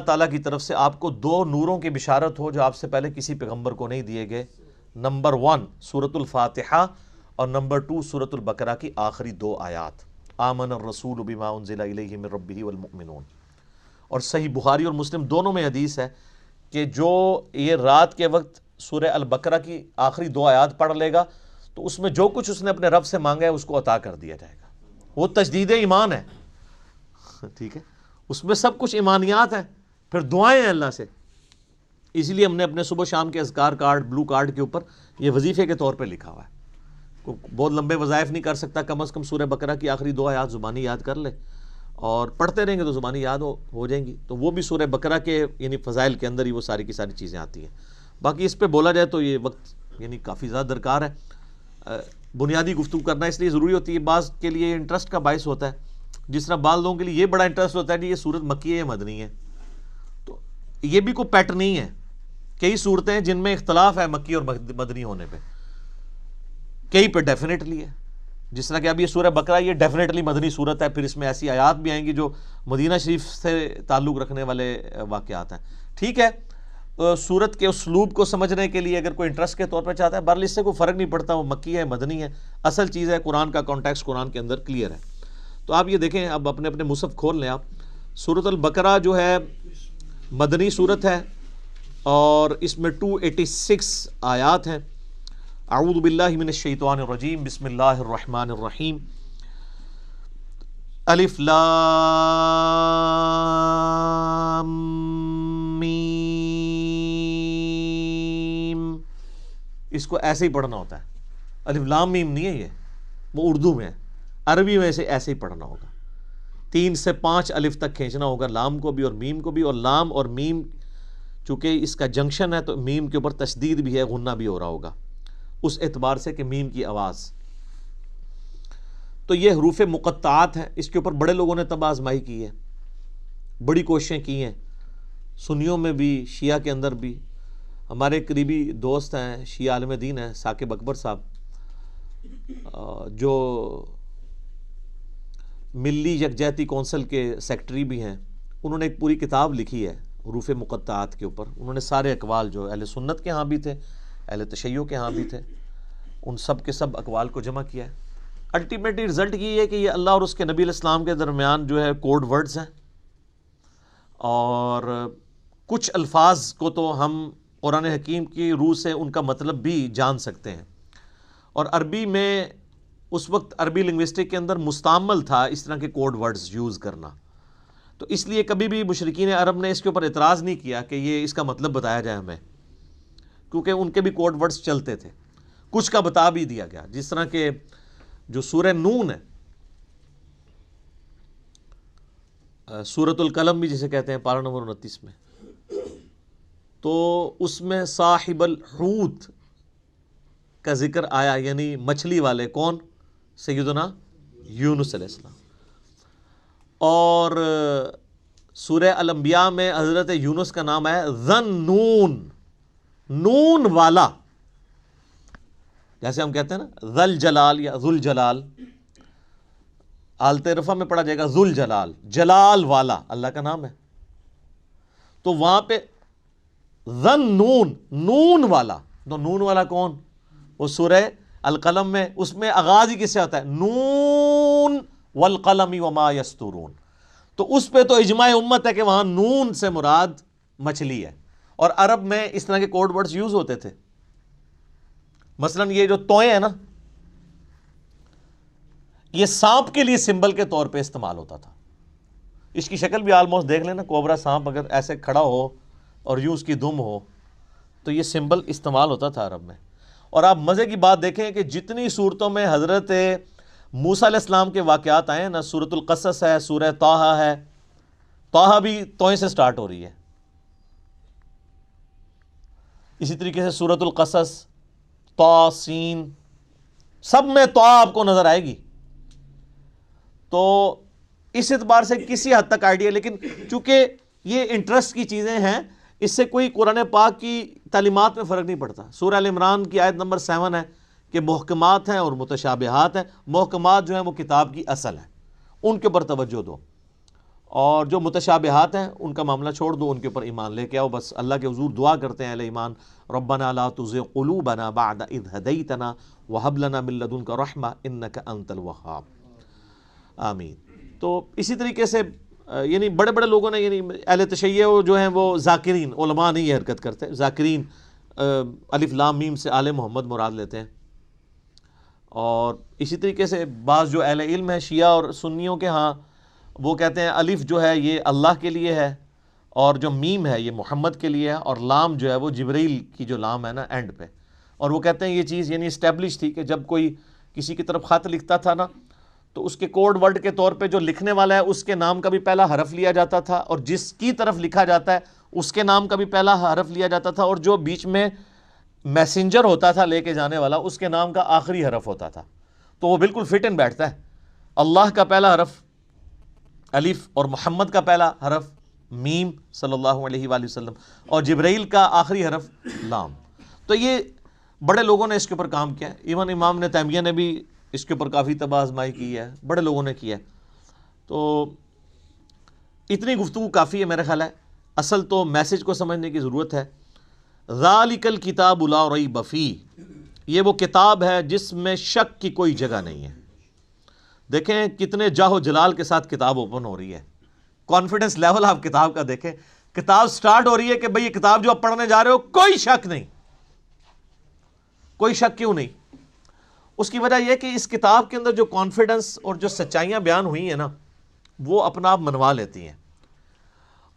تعالیٰ کی طرف سے آپ کو 2 نوروں کی بشارت ہو جو آپ سے پہلے کسی پیغمبر کو نہیں دیے گئے. نمبر 1 سورۃ الفاتحہ، اور نمبر 2 سورۃ البقرہ کی آخری 2 آیات، آمن الرسول بما انزل الیہ من ربہ والمؤمنون. اور صحیح بخاری اور مسلم دونوں میں حدیث ہے کہ جو یہ رات کے وقت سورہ البقرہ کی آخری 2 آیات پڑھ لے گا تو اس میں جو کچھ اس نے اپنے رب سے مانگا ہے اس کو عطا کر دیا جائے گا. وہ تجدید ایمان ہے، ٹھیک ہے، اس میں سب کچھ ایمانیات ہیں، پھر دعائیں ہیں اللہ سے. اسی لیے ہم نے اپنے صبح شام کے اذکار کارڈ، بلو کارڈ کے اوپر یہ وظیفے کے طور پہ لکھا ہوا ہے. بہت لمبے وظائف نہیں کر سکتا، کم از کم سورہ بقرہ کی آخری 2 آیات زبانی یاد کر لے، اور پڑھتے رہیں گے تو زبانی یاد ہو جائیں گی. تو وہ بھی سورہ بقرہ کے یعنی فضائل کے اندر ہی وہ ساری کی ساری چیزیں آتی ہیں. باقی اس پہ بولا جائے تو یہ وقت یعنی کافی زیادہ درکار ہے. بنیادی گفتگو کرنا اس لیے ضروری ہوتی ہے، بعض کے لیے انٹرسٹ کا باعث ہوتا ہے، جس طرح بعض لوگوں کے لیے یہ بڑا انٹرسٹ ہوتا ہے کہ یہ سورت مکی ہے یا مدنی ہے. تو یہ بھی کوئی پیٹ نہیں ہے. کئی صورتیں ہیں جن میں اختلاف ہے مکی اور مدنی ہونے پہ، کئی پہ ڈیفینیٹلی ہے. جس طرح کہ اب یہ سورہ بقرہ یہ ڈیفینیٹلی مدنی صورت ہے، پھر اس میں ایسی آیات بھی آئیں گی جو مدینہ شریف سے تعلق رکھنے والے واقعات ہیں. ٹھیک ہے، سورت کے اسلوب کو سمجھنے کے لیے اگر کوئی انٹرسٹ کے طور پہ چاہتا ہے، بہرحال اس سے کوئی فرق نہیں پڑتا وہ مکی ہے مدنی ہے. اصل چیز ہے قرآن کا کانٹیکسٹ قرآن کے اندر کلیئر ہے. تو آپ یہ دیکھیں، اب اپنے اپنے مصحف کھول لیں آپ. سورۃ البقرہ جو ہے مدنی صورت ہے، اور اس میں 286 آیات ہیں. اعوذ باللہ من الشیطان الرجیم، بسم اللہ الرحمن الرحیم. الف لام میم. اس کو ایسے ہی پڑھنا ہوتا ہے، الف لام میم نہیں ہے، یہ وہ اردو میں ہے. عربی میں سے ایسے ہی پڑھنا ہوگا، 3 سے 5 الف تک کھینچنا ہوگا، لام کو بھی اور میم کو بھی. اور لام اور میم چونکہ اس کا جنکشن ہے تو میم کے اوپر تشدید بھی ہے، غنہ بھی ہو رہا ہوگا اس اعتبار سے کہ میم کی آواز. تو یہ حروف مقطعات ہیں. اس کے اوپر بڑے لوگوں نے تب آزمائی کی ہے، بڑی کوششیں کی ہیں، سنیوں میں بھی شیعہ کے اندر بھی. ہمارے قریبی دوست ہیں، شیعہ عالم دین ہیں، ثاقب اکبر صاحب، جو ملی یکجہتی کونسل کے سیکٹری بھی ہیں. انہوں نے ایک پوری کتاب لکھی ہے حروف مقطعات کے اوپر. انہوں نے سارے اقوال جو اہل سنت کے ہاں بھی تھے، اہل تشیع کے ہاں بھی تھے، ان سب کے سب اقوال کو جمع کیا ہے. الٹیمیٹلی رزلٹ یہ ہے کہ یہ اللہ اور اس کے نبی علیہ السلام کے درمیان جو ہے کوڈ ورڈز ہیں، اور کچھ الفاظ کو تو ہم قرآن حکیم کی روح سے ان کا مطلب بھی جان سکتے ہیں. اور عربی میں اس وقت عربی لنگوسٹک کے اندر مستعمل تھا اس طرح کے کوڈ ورڈز یوز کرنا. تو اس لیے کبھی بھی مشرکین عرب نے اس کے اوپر اعتراض نہیں کیا کہ یہ اس کا مطلب بتایا جائے ہمیں، کیونکہ ان کے بھی کوڈ ورڈز چلتے تھے. کچھ کا بتا بھی دیا گیا، جس طرح کہ جو سورہ نون ہے، سورۃ القلم بھی جسے کہتے ہیں، پارہ نمبر 29 میں، تو اس میں صاحب الحوت کا ذکر آیا، یعنی مچھلی والے. کون؟ سیدنا یونس علیہ السلام. اور سورہ الانبیاء میں حضرت یونس کا نام ہے ذن نون، نون والا. جیسے ہم کہتے ہیں نا ذل جلال یا ذل جلال، حالت رفع میں پڑھا جائے گا ذل جلال، جلال والا اللہ کا نام ہے. تو وہاں پہ ذن نون، نون والا. تو نون والا کون؟ وہ سورہ القلم میں، اس میں آغاز ہی کس سے ہوتا ہے؟ نون والقلم وما یسطرون. تو اس پہ تو اجماع امت ہے کہ وہاں نون سے مراد مچھلی ہے. اور عرب میں اس طرح کے کوڈ ورڈز یوز ہوتے تھے. مثلا یہ جو توئیں ہیں نا، یہ سانپ کے لیے سمبل کے طور پہ استعمال ہوتا تھا. اس کی شکل بھی آلموسٹ دیکھ لینا، کوبرا سانپ اگر ایسے کھڑا ہو اور یوں اس کی دم ہو تو یہ سمبل استعمال ہوتا تھا عرب میں. اور آپ مزے کی بات دیکھیں کہ جتنی صورتوں میں حضرت موسیٰ علیہ السلام کے واقعات آئے ہیں نا، سورۃ القصص ہے، سورہ طٰہٰ ہے، طٰہٰ بھی توئیں سے سٹارٹ ہو رہی ہے. اسی طریقے سے سورۃ القصص، طٰ، سین، سب میں طٰ آپ کو نظر آئے گی. تو اس اعتبار سے کسی حد تک آئیڈیا، لیکن چونکہ یہ انٹرسٹ کی چیزیں ہیں، اس سے کوئی قرآن پاک کی تعلیمات میں فرق نہیں پڑتا. سورہ ال عمران کی آیت نمبر 7 ہے کہ محکمات ہیں اور متشابہات ہیں. محکمات جو ہیں وہ کتاب کی اصل ہیں، ان کے اوپر توجہ دو، اور جو متشابہات ہیں ان کا معاملہ چھوڑ دو، ان کے اوپر ایمان لے کے آؤ. بس اللہ کے حضور دعا کرتے ہیں اہل ایمان، ربنا لا تزغ قلوبنا بعد اذ ہدیتنا وہب لنا من لدنک رحمہ انک انت الوہاب. آمین. تو اسی طریقے سے یعنی بڑے بڑے لوگوں نے، یعنی اہل تشیع جو ہیں وہ ذاکرین، علماء نہیں یہ حرکت کرتے، ذاکرین الف لام میم سے آل محمد مراد لیتے ہیں. اور اسی طریقے سے بعض جو اہل علم ہیں شیعہ اور سنیوں کے ہاں، وہ کہتے ہیں الف جو ہے یہ اللہ کے لیے ہے، اور جو میم ہے یہ محمد کے لیے ہے، اور لام جو ہے وہ جبریل کی جو لام ہے نا اینڈ پہ. اور وہ کہتے ہیں یہ چیز یعنی اسٹیبلش تھی کہ جب کوئی کسی کی طرف خط لکھتا تھا نا، تو اس کے کوڈ ورڈ کے طور پہ جو لکھنے والا ہے اس کے نام کا بھی پہلا حرف لیا جاتا تھا، اور جس کی طرف لکھا جاتا ہے اس کے نام کا بھی پہلا حرف لیا جاتا تھا، اور جو بیچ میں میسنجر ہوتا تھا لے کے جانے والا اس کے نام کا آخری حرف ہوتا تھا. تو وہ بالکل فٹ ان بیٹھتا ہے. اللہ کا پہلا حرف الف، اور محمد کا پہلا حرف میم صلی اللہ علیہ وآلہ وسلم، اور جبرائیل کا آخری حرف لام. تو یہ بڑے لوگوں نے اس کے اوپر کام کیا ہے. ایون امام ابن تیمیہ نے بھی اس کے اوپر کافی طب آزمائی کی ہے، بڑے لوگوں نے کیا ہے. تو اتنی گفتگو کافی ہے میرا خیال ہے. اصل تو میسج کو سمجھنے کی ضرورت ہے. ذالک الکتاب لا ریب فیہ، یہ وہ کتاب ہے جس میں شک کی کوئی جگہ نہیں ہے. دیکھیں کتنے جاہ و جلال کے ساتھ کتاب اوپن ہو رہی ہے. کانفیڈنس لیول آپ کتاب کا دیکھیں. کتاب سٹارٹ ہو رہی ہے کہ بھئی یہ کتاب جو آپ پڑھنے جا رہے ہو کوئی شک نہیں. کوئی شک کیوں نہیں؟ اس کی وجہ یہ کہ اس کتاب کے اندر جو کانفیڈنس اور جو سچائیاں بیان ہوئی ہیں نا، وہ اپنا آپ منوا لیتی ہیں.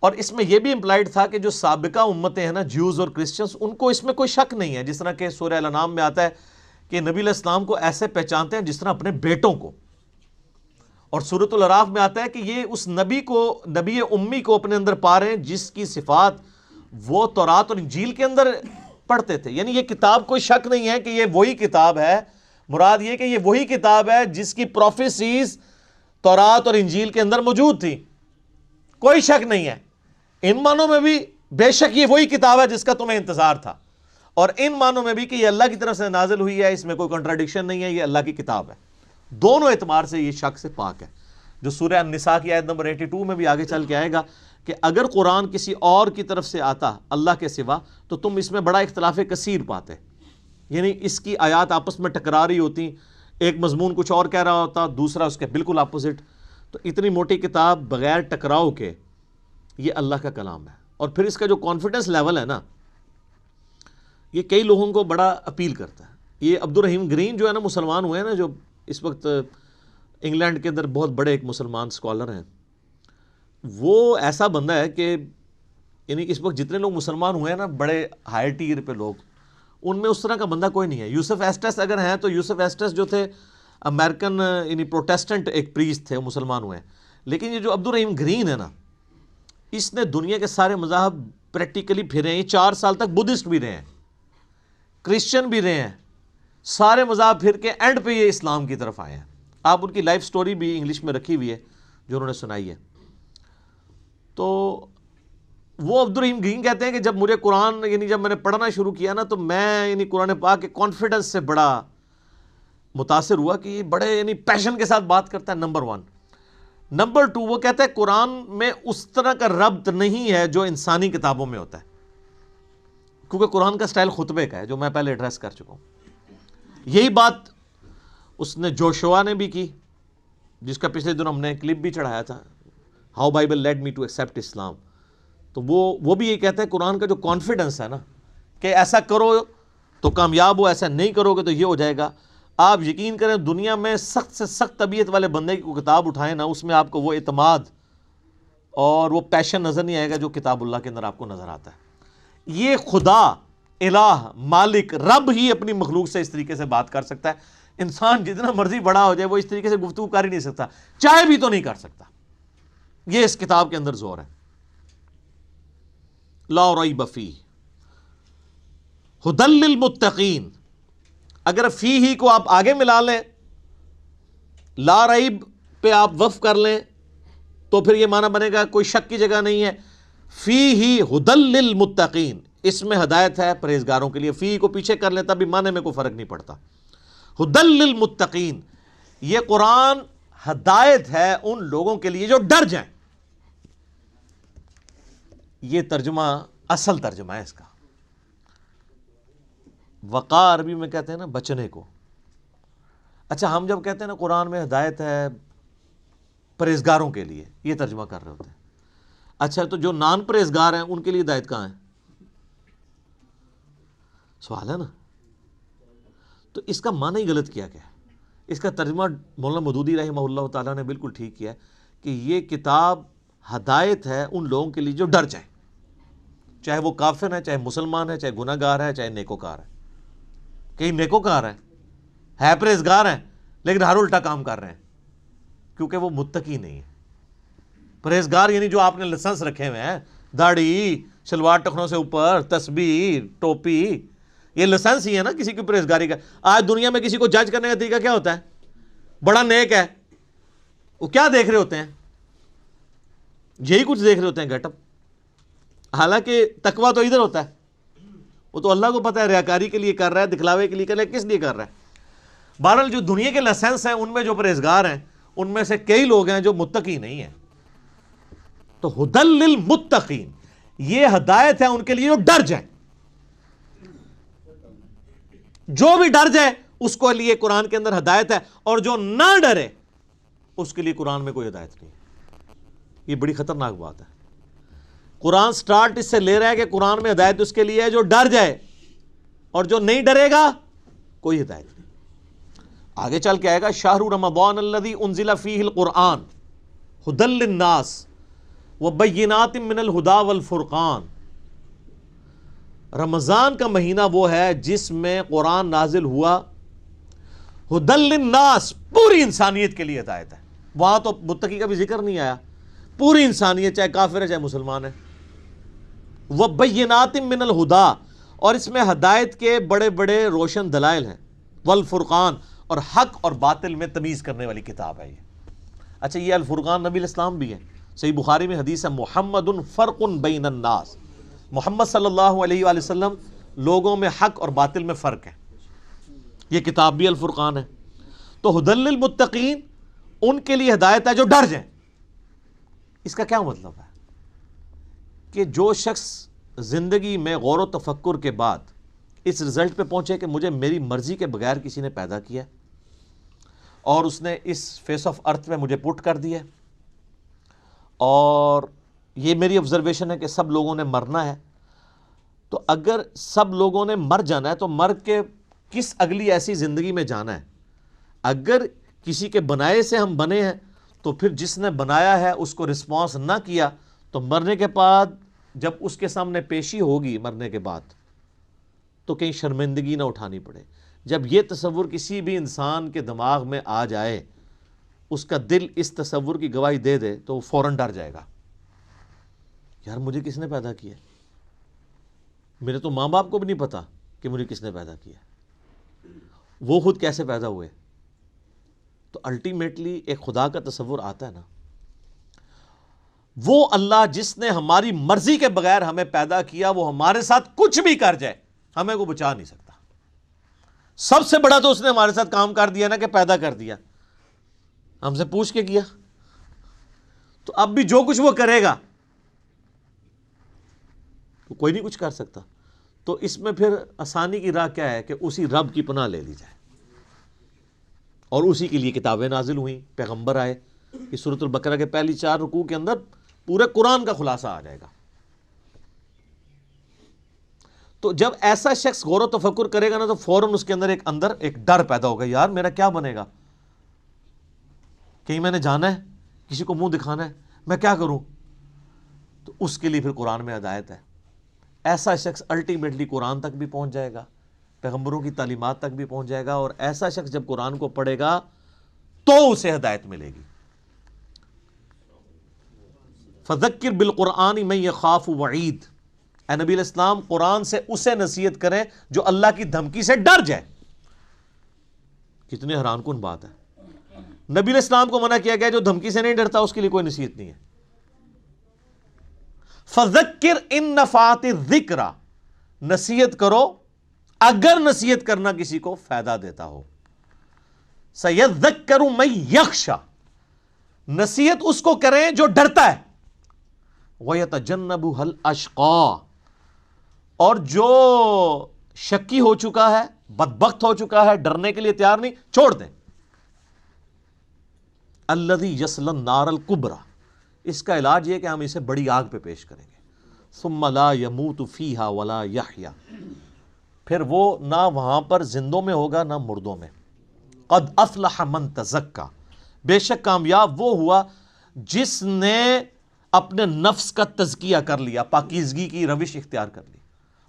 اور اس میں یہ بھی امپلائڈ تھا کہ جو سابقہ امتیں ہیں نا، جیوز اور کرسچنز، ان کو اس میں کوئی شک نہیں ہے. جس طرح کہ سورہ الانعام میں آتا ہے کہ نبی علیہ السلام کو ایسے پہچانتے ہیں جس طرح اپنے بیٹوں کو. اور سورۃ الاعراف میں آتا ہے کہ یہ اس نبی کو، نبی امی کو اپنے اندر پا رہے ہیں جس کی صفات وہ تورات اور انجیل کے اندر پڑھتے تھے. یعنی یہ کتاب کوئی شک نہیں ہے کہ یہ وہی کتاب ہے. مراد یہ کہ یہ وہی کتاب ہے جس کی پروفیسیز تورات اور انجیل کے اندر موجود تھی. کوئی شک نہیں ہے. ان معنوں میں بھی بے شک یہ وہی کتاب ہے جس کا تمہیں انتظار تھا، اور ان معنوں میں بھی کہ یہ اللہ کی طرف سے نازل ہوئی ہے، اس میں کوئی کنٹراڈکشن نہیں ہے، یہ اللہ کی کتاب ہے. دونوں اعتبار سے یہ شک سے پاک ہے. جو سورہ النساء کی آیت نمبر 82 میں بھی آگے چل کے آئے گا کہ اگر قرآن کسی اور کی طرف سے آتا اللہ کے سوا تو تم اس میں بڑا اختلاف کثیر پاتے. یعنی اس کی آیات آپس میں ٹکرا رہی ہوتی، ایک مضمون کچھ اور کہہ رہا ہوتا، دوسرا اس کے بالکل اپوزٹ. تو اتنی موٹی کتاب بغیر ٹکراؤ کے یہ اللہ کا کلام ہے. اور پھر اس کا جو کانفیڈنس لیول ہے نا، یہ کئی لوگوں کو بڑا اپیل کرتا ہے. یہ عبد الرحیم گرین جو ہے نا، مسلمان ہوئے ہیں نا، جو اس وقت انگلینڈ کے اندر بہت بڑے ایک مسلمان اسکالر ہیں، وہ ایسا بندہ ہے کہ یعنی اس وقت جتنے لوگ مسلمان ہوئے ہیں نا، بڑے ہائی ٹیر پہ لوگ، ان میں اس طرح کا بندہ کوئی نہیں ہے. یوسف ایسٹس اگر ہیں تو یوسف ایسٹس جو تھے امریکن یعنی پروٹیسٹنٹ ایک پریسٹ تھے، وہ مسلمان ہوئے ہیں. لیکن یہ جو عبد الرحیم گرین ہے نا، اس نے دنیا کے سارے مذاہب پریکٹیکلی پھرے ہیں. یہ 4 سال تک بدھسٹ بھی رہے ہیں، کرسچن بھی رہے ہیں، سارے مذاہب پھر کے اینڈ پہ یہ اسلام کی طرف آئے ہیں. آپ ان کی لائف سٹوری بھی انگلش میں رکھی ہوئی ہے جو انہوں نے سنائی ہے. تو وہ عبد الرحیم گرین کہتے ہیں کہ جب مجھے قرآن یعنی جب میں نے پڑھنا شروع کیا نا، تو میں یعنی قرآن پاک کے کانفیڈنس سے بڑا متاثر ہوا کہ یہ بڑے یعنی پیشن کے ساتھ بات کرتا ہے. نمبر 1. نمبر 2، وہ کہتا ہے قرآن میں اس طرح کا ربط نہیں ہے جو انسانی کتابوں میں ہوتا ہے، کیونکہ قرآن کا سٹائل خطبے کا ہے، جو میں پہلے ایڈریس کر چکا ہوں. یہی بات اس نے جوشوا نے بھی کی، جس کا پچھلے دن ہم نے کلپ بھی چڑھایا تھا. How Bible led me to accept Islam. تو وہ بھی یہ کہتا ہے قرآن کا جو کانفیڈنس ہے نا کہ ایسا کرو تو کامیاب ہو, ایسا نہیں کرو گے تو یہ ہو جائے گا. آپ یقین کریں دنیا میں سخت سے سخت طبیعت والے بندے کی کتاب اٹھائیں نا, اس میں آپ کو وہ اعتماد اور وہ پیشن نظر نہیں آئے گا جو کتاب اللہ کے اندر آپ کو نظر آتا ہے. یہ خدا الہ مالک رب ہی اپنی مخلوق سے اس طریقے سے بات کر سکتا ہے. انسان جتنا مرضی بڑا ہو جائے وہ اس طریقے سے گفتگو کر ہی نہیں سکتا, چاہے بھی تو نہیں کر سکتا. یہ اس کتاب کے اندر زور ہے. لا ریب فیہ ھدی للمتقین. اگر فی ہی کو آپ آگے ملا لیں, لا ریب پہ آپ وقف کر لیں تو پھر یہ معنی بنے گا کوئی شک کی جگہ نہیں ہے. فی ہی ھدی للمتقین, اس میں ہدایت ہے پرہیزگاروں کے لیے. فی کو پیچھے کر لیں تب بھی معنی میں کوئی فرق نہیں پڑتا. ھدی للمتقین, یہ قرآن ہدایت ہے ان لوگوں کے لیے جو ڈر جائیں. یہ ترجمہ اصل ترجمہ ہے اس کا. وقار عربی میں کہتے ہیں نا بچنے کو. اچھا ہم جب کہتے ہیں نا قرآن میں ہدایت ہے پرہیزگاروں کے لیے, یہ ترجمہ کر رہے ہوتے ہیں. اچھا تو جو نان پرہیزگار ہیں ان کے لیے ہدایت کہاں ہے؟ سوال ہے نا. تو اس کا معنی ہی غلط کیا گیا. اس کا ترجمہ مولانا مودودی رحمہ اللہ تعالیٰ نے بالکل ٹھیک کیا کہ یہ کتاب ہدایت ہے ان لوگوں کے لیے جو ڈر جائیں, چاہے وہ کافر ہے, چاہے مسلمان ہے, چاہے گناہ گار ہے, چاہے نیکوکار ہے. کئی نیکوکار ہے پرہیزگار ہیں لیکن ہر الٹا کام کر رہے ہیں کیونکہ وہ متقی نہیں ہے. پرہیزگار یعنی جو آپ نے لائسنس رکھے ہوئے ہیں, داڑھی, شلوار ٹخنوں سے اوپر, تسبیح, ٹوپی, یہ لائسنس ہی ہے نا کسی کی پرہیزگاری کا. آج دنیا میں کسی کو جج کرنے کا طریقہ کیا ہوتا ہے؟ بڑا نیک ہے, وہ کیا دیکھ رہے ہوتے ہیں؟ یہی کچھ دیکھ رہے ہوتے ہیں, گیٹ اپ. حالانکہ تقویٰ تو ادھر ہوتا ہے, وہ تو اللہ کو پتہ ہے ریاکاری کے لیے کر رہا ہے, دکھلاوے کے لیے کر رہا ہے, کس لیے کر رہا ہے. بہرحال جو دنیا کے لائسنس ہیں ان میں جو پرہیزگار ہیں ان میں سے کئی لوگ ہیں جو متقی نہیں ہیں. تو ھدی للمتقین, یہ ہدایت ہے ان کے لیے جو ڈر جائیں. جو بھی ڈر جائے اس کو لیے قرآن کے اندر ہدایت ہے, اور جو نہ ڈرے اس کے لیے قرآن میں کوئی ہدایت نہیں. یہ بڑی خطرناک بات ہے. قرآن سٹارٹ اس سے لے رہا ہے کہ قرآن میں ہدایت اس کے لیے ہے جو ڈر جائے, اور جو نہیں ڈرے گا کوئی ہدایت نہیں. آگے چل کے آئے گا شہر رمضان الذی انزل فیہ القرآن ھدی للناس وبینات من الہدی والفرقان. رمضان کا مہینہ وہ ہے جس میں قرآن نازل ہوا ھدی للناس, پوری انسانیت کے لیے ہدایت ہے. وہاں تو متقی کا بھی ذکر نہیں آیا, پوری انسانیت چاہے کافر ہے چاہے مسلمان ہے. وبینات من الہدی, اور اس میں ہدایت کے بڑے بڑے روشن دلائل ہیں. والفرقان, اور حق اور باطل میں تمیز کرنے والی کتاب ہے یہ. اچھا یہ الفرقان نبی الاسلام بھی ہے. صحیح بخاری میں حدیث ہے محمد فرق بین الناس, محمد صلی اللہ علیہ وآلہ وسلم لوگوں میں حق اور باطل میں فرق ہے. یہ کتاب بھی الفرقان ہے. تو ھدی للمتقین, ان کے لیے ہدایت ہے جو ڈر جائیں. اس کا کیا مطلب ہے؟ کہ جو شخص زندگی میں غور و تفکر کے بعد اس رزلٹ پہ پہنچے کہ مجھے میری مرضی کے بغیر کسی نے پیدا کیا اور اس نے اس فیس آف ارتھ میں مجھے پٹ کر دیا, اور یہ میری آبزرویشن ہے کہ سب لوگوں نے مرنا ہے, تو اگر سب لوگوں نے مر جانا ہے تو مر کے کس اگلی ایسی زندگی میں جانا ہے؟ اگر کسی کے بنائے سے ہم بنے ہیں تو پھر جس نے بنایا ہے اس کو رسپانس نہ کیا تو مرنے کے بعد جب اس کے سامنے پیشی ہوگی مرنے کے بعد تو کہیں شرمندگی نہ اٹھانی پڑے. جب یہ تصور کسی بھی انسان کے دماغ میں آ جائے, اس کا دل اس تصور کی گواہی دے دے تو وہ فوراً ڈر جائے گا, یار مجھے کس نے پیدا کیا؟ میرے تو ماں باپ کو بھی نہیں پتا کہ مجھے کس نے پیدا کیا, وہ خود کیسے پیدا ہوئے. تو الٹیمیٹلی ایک خدا کا تصور آتا ہے نا, وہ اللہ جس نے ہماری مرضی کے بغیر ہمیں پیدا کیا وہ ہمارے ساتھ کچھ بھی کر جائے ہمیں کو بچا نہیں سکتا. سب سے بڑا تو اس نے ہمارے ساتھ کام کر دیا نا کہ پیدا کر دیا, ہم سے پوچھ کے کیا. تو اب بھی جو کچھ وہ کرے گا تو کوئی نہیں کچھ کر سکتا. تو اس میں پھر آسانی کی راہ کیا ہے کہ اسی رب کی پناہ لے لی جائے, اور اسی کے لیے کتابیں نازل ہوئیں, پیغمبر آئے, کہ سورۃ البقرہ کے پہلی 4 رکوع کے اندر پورے قرآن کا خلاصہ آ جائے گا. تو جب ایسا شخص غور و تفکر کرے گا نا تو فوراً اس کے اندر ایک ڈر پیدا ہوگا، یار میرا کیا بنے گا، کہیں میں نے جانا ہے، کسی کو منہ دکھانا ہے، میں کیا کروں؟ تو اس کے لیے پھر قرآن میں ہدایت ہے. ایسا شخص الٹیمیٹلی قرآن تک بھی پہنچ جائے گا، پیغمبروں کی تعلیمات تک بھی پہنچ جائے گا، اور ایسا شخص جب قرآن کو پڑھے گا تو اسے ہدایت ملے گی. فذکر بالقرآن من یخاف وعید، اے نبی علیہ السلام قرآن سے اسے نصیحت کریں جو اللہ کی دھمکی سے ڈر جائے. کتنی حیران کن بات ہے، نبی علیہ السلام کو منع کیا گیا، جو دھمکی سے نہیں ڈرتا اس کے لیے کوئی نصیحت نہیں ہے. فذکر ان نفعت الذکر، نصیحت کرو اگر نصیحت کرنا کسی کو فائدہ دیتا ہو. سیذکر من یخشی، نصیحت اس کو کریں جو ڈرتا ہے. وَيَتَجَنَّبُهَا الْأَشْقَى، اور جو شکی ہو چکا ہے، بدبخت ہو چکا ہے، ڈرنے کے لیے تیار نہیں، چھوڑ دیں. الَّذِي يَصْلَى النَّارَ الْكُبْرَى، اس کا علاج یہ کہ ہم اسے بڑی آگ پہ پیش کریں گے. ثُمَّ لَا يَمُوتُ فِيهَا وَلَا يَحْيَا، پھر وہ نہ وہاں پر زندوں میں ہوگا نہ مردوں میں. قَدْ أَفْلَحَ مَن تَزَكَّى، بے شک کامیاب وہ ہوا جس نے اپنے نفس کا تزکیہ کر لیا، پاکیزگی کی روش اختیار کر لی.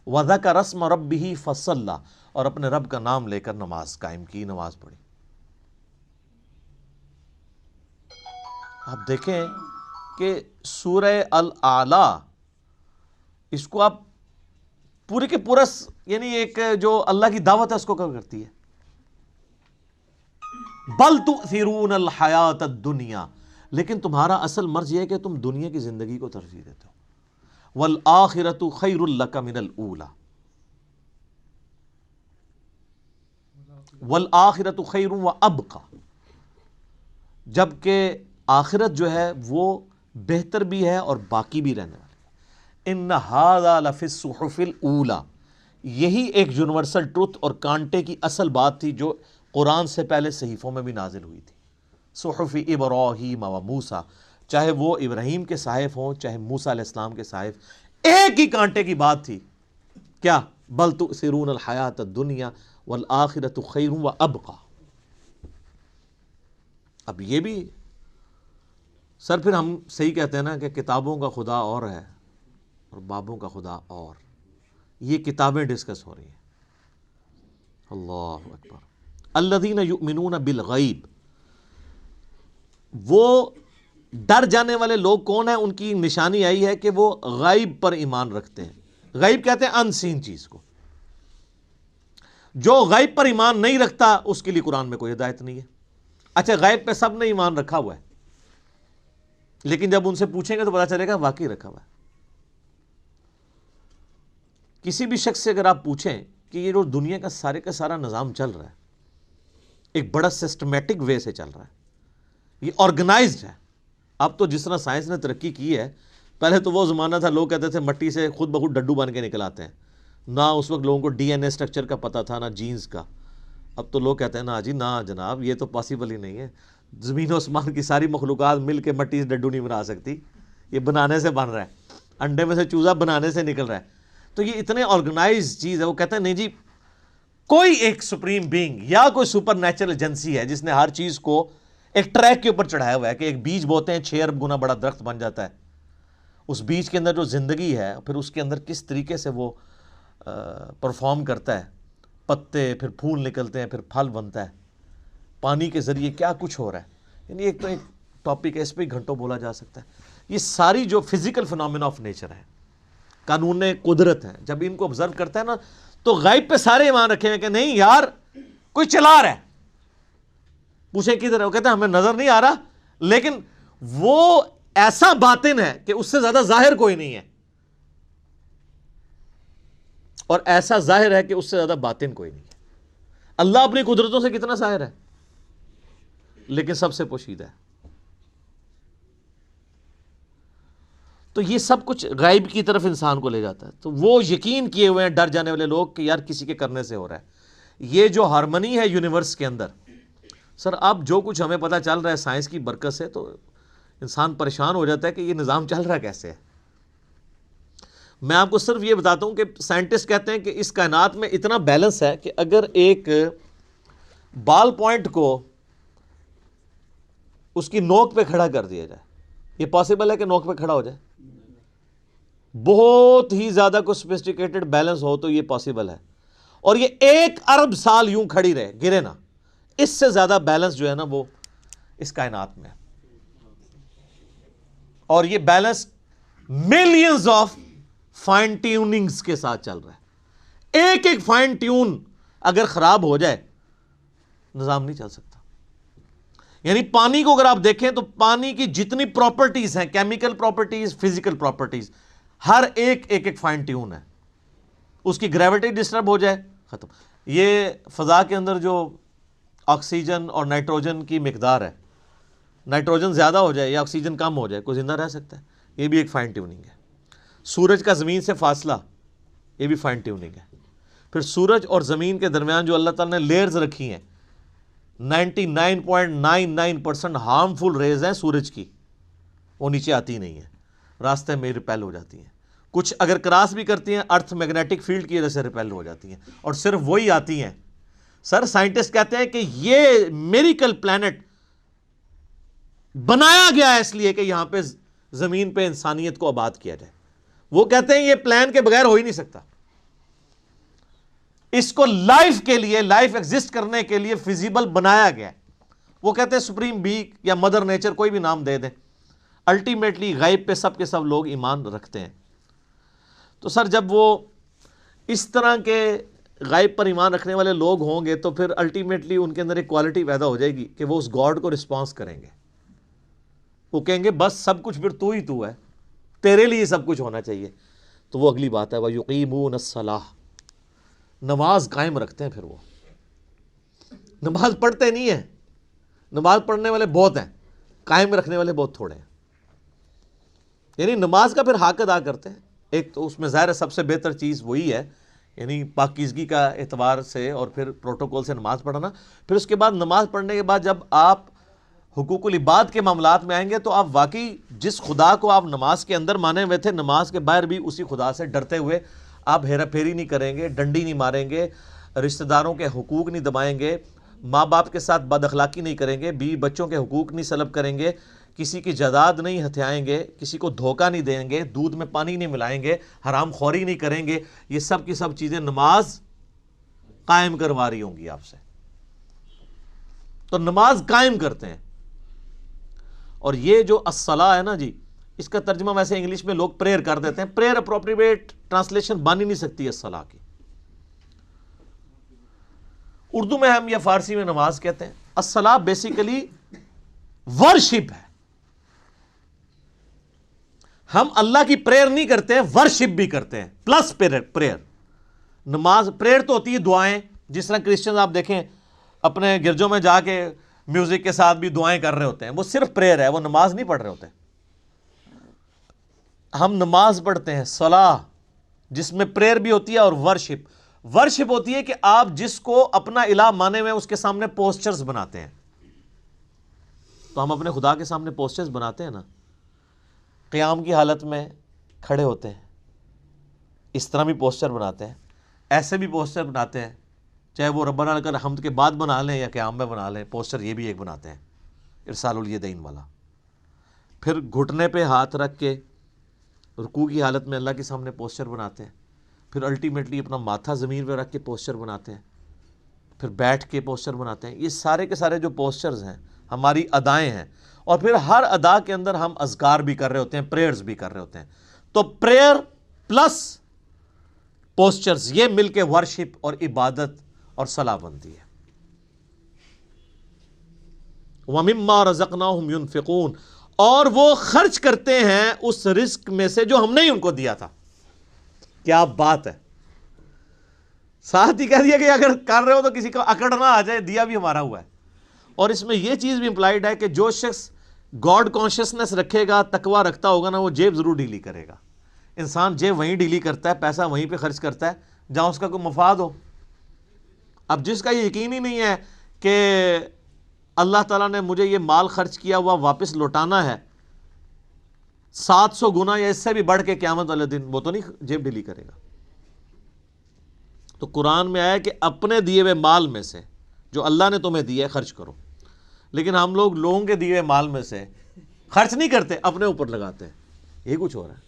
وَذَكَرَ اسْمَ رَبِّهِ فَصَلَّى، اور اپنے رب کا نام لے کر نماز قائم کی، نماز پڑھی. آپ دیکھیں کہ سورہ الاعلیٰ، اس کو آپ پورے کے پورا یعنی ایک جو اللہ کی دعوت ہے اس کو کور کرتی ہے. بل تؤثرون الحیات الدنیا، لیکن تمہارا اصل مرض یہ ہے کہ تم دنیا کی زندگی کو ترجیح دیتے ہو. والآخرۃ خیر لک من الاولی، والآخرۃ خیر وابقی، جبکہ آخرت جو ہے وہ بہتر بھی ہے اور باقی بھی رہنے والی. ان ھذا لفی الصحف الاولی، یہی ایک یونیورسل ٹروتھ اور کانٹے کی اصل بات تھی جو قرآن سے پہلے صحیفوں میں بھی نازل ہوئی تھی. صحف ابراہیم و موسیٰ، چاہے وہ ابراہیم کے صحائف ہوں چاہے موسیٰ علیہ السلام کے صحائف، ایک ہی کانٹے کی بات تھی. کیا؟ بل تؤثرون الحیات الدنیا والآخرۃ خیر وابقی. اب یہ بھی سر پھر ہم صحیح کہتے ہیں نا کہ کتابوں کا خدا اور ہے اور بابوں کا خدا اور. یہ کتابیں ڈسکس ہو رہی ہیں. اللہ اکبر. الذین یؤمنون بالغیب، وہ ڈر جانے والے لوگ کون ہیں؟ ان کی نشانی آئی ہے کہ وہ غیب پر ایمان رکھتے ہیں. غیب کہتے ہیں ان سین چیز کو. جو غیب پر ایمان نہیں رکھتا اس کے لیے قرآن میں کوئی ہدایت نہیں ہے. اچھا غیب پہ سب نے ایمان رکھا ہوا ہے، لیکن جب ان سے پوچھیں گے تو پتا چلے گا واقعی رکھا ہوا ہے. کسی بھی شخص سے اگر آپ پوچھیں کہ یہ جو دنیا کا سارے کا سارا نظام چل رہا ہے ایک بڑا سسٹمیٹک وے سے چل رہا ہے، یہ آرگنائزڈ ہے. اب تو جس طرح سائنس نے ترقی کی ہے، پہلے تو وہ زمانہ تھا لوگ کہتے تھے مٹی سے خود بخود ڈڈو بن کے نکل آتے ہیں. نہ اس وقت لوگوں کو ڈی این اے اسٹرکچر کا پتہ تھا، نہ جینز کا. اب تو لوگ کہتے ہیں نا جی نہ جناب، یہ تو پاسبل ہی نہیں ہے. زمین و آسمان کی ساری مخلوقات مل کے مٹی سے ڈڈو نہیں بنا سکتی، یہ بنانے سے بن رہا ہے. انڈے میں سے چوزا بنانے سے نکل رہا ہے. تو یہ اتنے آرگنائز چیز ہے. وہ کہتے ہیں نہیں جی کوئی ایک سپریم بینگ یا کوئی سپر نیچرل ایجنسی ہے جس نے ہر چیز کو ایک ٹریک کے اوپر چڑھایا ہوا ہے کہ ایک بیج بوتے ہیں 6 ارب گنا بڑا درخت بن جاتا ہے. اس بیج کے اندر جو زندگی ہے پھر اس کے اندر کس طریقے سے وہ پرفارم کرتا ہے، پتے پھر پھول نکلتے ہیں، پھر پھل بنتا ہے، پانی کے ذریعے کیا کچھ ہو رہا ہے. یعنی ایک تو ایک ٹاپک ہے، اس پہ گھنٹوں بولا جا سکتا ہے. یہ ساری جو فزیکل فنومینا آف نیچر ہے، قانون قدرت ہے، جب ان کو آبزرو کرتا ہے نا تو غیب پہ سارے ایمان رکھے ہیں کہ نہیں یار کوئی چلا رہا ہے. پوچھیں کدھر ہے؟ وہ کہتے ہیں ہمیں نظر نہیں آ رہا، لیکن وہ ایسا باطن ہے کہ اس سے زیادہ ظاہر کوئی نہیں ہے، اور ایسا ظاہر ہے کہ اس سے زیادہ باطن کوئی نہیں ہے. اللہ اپنی قدرتوں سے کتنا ظاہر ہے لیکن سب سے پوشیدہ ہے. تو یہ سب کچھ غیب کی طرف انسان کو لے جاتا ہے. تو وہ یقین کیے ہوئے ہیں ڈر جانے والے لوگ کہ یار کسی کے کرنے سے ہو رہا ہے. یہ جو ہارمنی ہے یونیورس کے اندر، سر اب جو کچھ ہمیں پتہ چل رہا ہے سائنس کی برکت سے تو انسان پریشان ہو جاتا ہے کہ یہ نظام چل رہا کیسے ہے. میں آپ کو صرف یہ بتاتا ہوں کہ سائنٹسٹ کہتے ہیں کہ اس کائنات میں اتنا بیلنس ہے کہ اگر ایک بال پوائنٹ کو اس کی نوک پہ کھڑا کر دیا جائے, یہ پاسبل ہے کہ نوک پہ کھڑا ہو جائے؟ بہت ہی زیادہ کوئی سوفسٹیکیٹڈ بیلنس ہو تو یہ پاسبل ہے, اور یہ 1 ارب سال یوں کھڑی رہے, گرے نا. اس سے زیادہ بیلنس جو ہے نا وہ اس کائنات میں ہے, اور یہ balance millions of fine tunings کے ساتھ چل رہا ہے. ایک ایک فائن ٹیون اگر خراب ہو جائے نظام نہیں چل سکتا. یعنی پانی کو اگر آپ دیکھیں تو پانی کی جتنی پراپرٹیز ہیں, کیمیکل پراپرٹیز, فزیکل پراپرٹیز, ہر ایک فائن ٹیون ہے. اس کی گریوٹی ڈسٹرب ہو جائے ختم. یہ فضا کے اندر جو آکسیجن اور نائٹروجن کی مقدار ہے, نائٹروجن زیادہ ہو جائے یا آکسیجن کم ہو جائے, کوئی زندہ رہ سکتا ہے؟ یہ بھی ایک فائن ٹیوننگ ہے. سورج کا زمین سے فاصلہ, یہ بھی فائن ٹیوننگ ہے. پھر سورج اور زمین کے درمیان جو اللہ تعالیٰ نے لیئرز رکھی ہیں, 99.99% ہارمفل ریز ہیں سورج کی, وہ نیچے آتی نہیں ہیں, راستے میں ریپیل ہو جاتی ہیں. کچھ اگر کراس بھی کرتی ہیں ارتھ میگنیٹک فیلڈ کی وجہ سے ریپیل ہو جاتی ہیں, اور صرف وہی آتی ہیں. سر سائنٹسٹ کہتے ہیں کہ یہ میریکل پلانٹ بنایا گیا ہے اس لیے کہ یہاں پہ زمین پہ انسانیت کو آباد کیا جائے. وہ کہتے ہیں یہ پلان کے بغیر ہو ہی نہیں سکتا. اس کو لائف کے لیے, لائف ایگزسٹ کرنے کے لیے فیزیبل بنایا گیا ہے. وہ کہتے ہیں سپریم بی یا مدر نیچر, کوئی بھی نام دے دیں, الٹیمیٹلی غیب پہ سب کے سب لوگ ایمان رکھتے ہیں. تو سر جب وہ اس طرح کے غیب پر ایمان رکھنے والے لوگ ہوں گے تو پھر الٹیمیٹلی ان کے اندر ایک کوالٹی پیدا ہو جائے گی کہ وہ اس گاڈ کو رسپانس کریں گے. وہ کہیں گے بس سب کچھ پھر تو ہی تو ہے, تیرے لیے سب کچھ ہونا چاہیے. تو وہ اگلی بات ہے, وَيُقِيمُونَ الصَّلَاةَ, نماز قائم رکھتے ہیں. پھر وہ نماز پڑھتے نہیں ہیں, نماز پڑھنے والے بہت ہیں, قائم رکھنے والے بہت تھوڑے ہیں. یعنی نماز کا پھر حق ادا کرتے ہیں. ایک تو اس میں ظاہر ہے سب سے بہتر چیز وہی ہے, یعنی پاکیزگی کا اعتبار سے اور پھر پروٹوکول سے نماز پڑھنا. پھر اس کے بعد نماز پڑھنے کے بعد جب آپ حقوق العباد کے معاملات میں آئیں گے تو آپ واقعی جس خدا کو آپ نماز کے اندر مانے ہوئے تھے, نماز کے باہر بھی اسی خدا سے ڈرتے ہوئے آپ ہیرا پھیری نہیں کریں گے, ڈنڈی نہیں ماریں گے, رشتہ داروں کے حقوق نہیں دبائیں گے, ماں باپ کے ساتھ بد اخلاقی نہیں کریں گے, بیوی بچوں کے حقوق نہیں سلب کریں گے, کسی کی جائیداد نہیں ہتھیائیں گے, کسی کو دھوکہ نہیں دیں گے, دودھ میں پانی نہیں ملائیں گے, حرام خوری نہیں کریں گے. یہ سب کی سب چیزیں نماز قائم کروا رہی ہوں گی آپ سے. تو نماز قائم کرتے ہیں. اور یہ جو الصلاۃ ہے نا جی, اس کا ترجمہ ویسے انگلش میں لوگ پریئر کر دیتے ہیں. پریئر اپروپریٹ ٹرانسلیشن بن ہی نہیں سکتی الصلاۃ کی. اردو میں ہم یا فارسی میں نماز کہتے ہیں. الصلاۃ بیسیکلی ورشپ ہے. ہم اللہ کی پریئر نہیں کرتے, ورشپ بھی کرتے ہیں پلس پریئر. نماز پریئر تو ہوتی ہے دعائیں, جس طرح کرسچنز آپ دیکھیں اپنے گرجوں میں جا کے میوزک کے ساتھ بھی دعائیں کر رہے ہوتے ہیں, وہ صرف پریئر ہے, وہ نماز نہیں پڑھ رہے ہوتے. ہم نماز پڑھتے ہیں صلاح, جس میں پریئر بھی ہوتی ہے اور ورشپ. ورشپ ہوتی ہے کہ آپ جس کو اپنا الہ مانے ہوئے اس کے سامنے پوسچرز بناتے ہیں. تو ہم اپنے خدا کے سامنے پوسچرز بناتے ہیں نا, قیام کی حالت میں کھڑے ہوتے ہیں, اس طرح بھی پوسچر بناتے ہیں, ایسے بھی پوسچر بناتے ہیں, چاہے وہ ربنا لک الحمد کے بعد بنا لیں یا قیام میں بنا لیں. پوسچر یہ بھی ایک بناتے ہیں, ارسال الیدین والا. پھر گھٹنے پہ ہاتھ رکھ کے رکوع کی حالت میں اللہ کے سامنے پوسچر بناتے ہیں. پھر الٹیمیٹلی اپنا ماتھا زمین پہ رکھ کے پوسچر بناتے ہیں. پھر بیٹھ کے پوسچر بناتے ہیں. یہ سارے کے سارے جو پوسچرز ہیں ہماری ادائیں ہیں. اور پھر ہر ادا کے اندر ہم اذکار بھی کر رہے ہوتے ہیں, پریئرز بھی کر رہے ہوتے ہیں. تو پریئر پلس پوسچرز یہ مل کے ورشپ اور عبادت اور صلاح بنتی ہے. وَمِمَّا رَزَقْنَاهُمْ يُنْفِقُونَ, اور وہ خرچ کرتے ہیں اس رزق میں سے جو ہم نے ہی ان کو دیا تھا. کیا بات ہے. ساتھ ہی کہہ دیا کہ اگر کر رہے ہو تو کسی کو اکڑ نہ آ جائے, دیا بھی ہمارا ہوا ہے. اور اس میں یہ چیز بھی امپلائڈ ہے کہ جو شخص گاڈ کانشیسنس رکھے گا, تقوی رکھتا ہوگا نا, وہ جیب ضرور ڈیلی کرے گا. انسان جیب وہیں ڈیلی کرتا ہے, پیسہ وہیں پہ خرچ کرتا ہے جہاں اس کا کوئی مفاد ہو. اب جس کا یہ یقین ہی نہیں ہے کہ اللہ تعالیٰ نے مجھے یہ مال خرچ کیا ہوا واپس لوٹانا ہے 700 گنا یا اس سے بھی بڑھ کے قیامت والے دن، وہ تو نہیں جیب ڈھیلی کرے گا۔ تو قرآن میں آیا کہ اپنے دیے ہوئے مال میں سے جو اللہ نے تمہیں دیا ہے خرچ کرو، لیکن ہم لوگ لوگوں کے دیے ہوئے مال میں سے خرچ نہیں کرتے، اپنے اوپر لگاتے ہیں۔ یہ کچھ ہو رہا ہے۔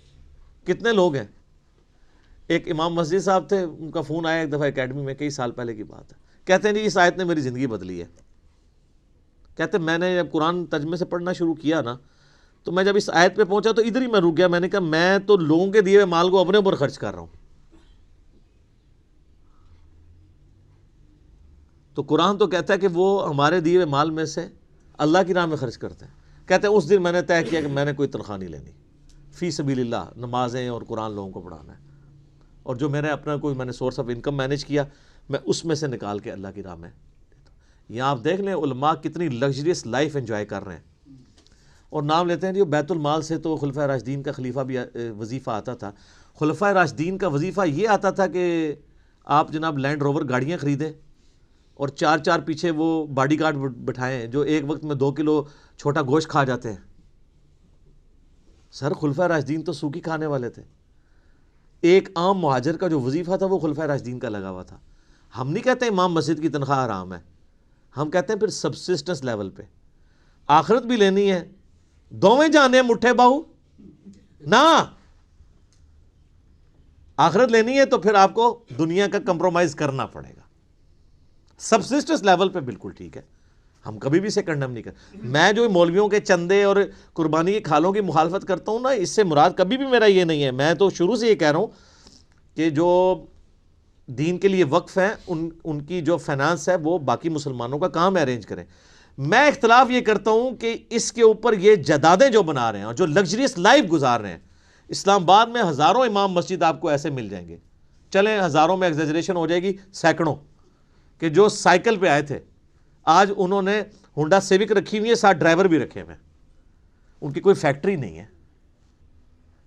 کتنے لوگ ہیں، ایک امام مسجد صاحب تھے، ان کا فون آیا ایک دفعہ اکیڈمی میں، کئی سال پہلے کی بات ہے، کہتے ہیں جی اس آیت نے میری زندگی بدلی ہے۔ کہتے ہیں میں نے جب قرآن ترجمے سے پڑھنا شروع کیا نا، تو میں جب اس آیت پہ پہنچا تو ادھر ہی میں رک گیا، میں نے کہا میں تو لوگوں کے دیے ہوئے مال کو اپنے اوپر خرچ کر رہا ہوں۔ تو قرآن تو کہتا ہے کہ وہ ہمارے دیے ہوئے مال میں سے اللہ کی راہ میں خرچ کرتے ہیں۔ کہتے ہیں اس دن میں نے طے کیا کہ میں نے کوئی تنخواہ نہیں لینی، فی سبیل اللہ نمازیں اور قرآن لوگوں کو پڑھانا ہے، اور جو میرے اپنا کوئی میں نے سورس آف انکم مینیج کیا میں اس میں سے نکال کے اللہ کی راہ میں دیتا ہوں۔ یہاں آپ دیکھ لیں علماء کتنی لگژریس لائف انجوائے کر رہے ہیں، اور نام لیتے ہیں جو بیت المال سے تو خلفۂ راشدین کا خلیفہ بھی وظیفہ آتا تھا۔ خلفۂ راشدین کا وظیفہ یہ آتا تھا کہ آپ جناب لینڈ روور گاڑیاں خریدیں اور 4 پیچھے وہ باڈی گارڈ بٹھائیں جو ایک وقت میں 2 کلو چھوٹا گوشت کھا جاتے ہیں۔ سر خلفۂ راشدین تو سوکھی کھانے والے تھے۔ ایک عام مہاجر کا جو وظیفہ تھا وہ خلفۂ راشدین کا لگا ہوا تھا۔ ہم نہیں کہتے امام مسجد کی تنخواہ حرام ہے، ہم کہتے ہیں پھر سبسسٹنس لیول پہ آخرت بھی لینی ہے، دوویں جانے مٹھے باہو نہ، آخرت لینی ہے تو پھر آپ کو دنیا کا کمپرومائز کرنا پڑے گا۔ سبسسٹنس لیول پہ بالکل ٹھیک ہے، ہم کبھی بھی اسے کنڈم نہیں کرتے۔ میں جو مولویوں کے چندے اور قربانی کے کھالوں کی مخالفت کرتا ہوں نا، اس سے مراد کبھی بھی میرا یہ نہیں ہے۔ میں تو شروع سے یہ کہہ رہا ہوں کہ جو دین کے لیے وقف ہیں ان کی جو فائنانس ہے وہ باقی مسلمانوں کا کام ارینج کریں۔ میں اختلاف یہ کرتا ہوں کہ اس کے اوپر یہ جدادیں جو بنا رہے ہیں اور جو لگژریس لائف گزار رہے ہیں، اسلام آباد میں ہزاروں امام مسجد آپ کو ایسے مل جائیں گے، چلیں ہزاروں میں ایگزیجریشن ہو جائے گی، سینکڑوں، کہ جو سائیکل پہ آئے تھے آج انہوں نے ہونڈا سیوک رکھی ہوئی ہے، ساتھ ڈرائیور بھی رکھے ہوئے ہیں، ان کی کوئی فیکٹری نہیں ہے،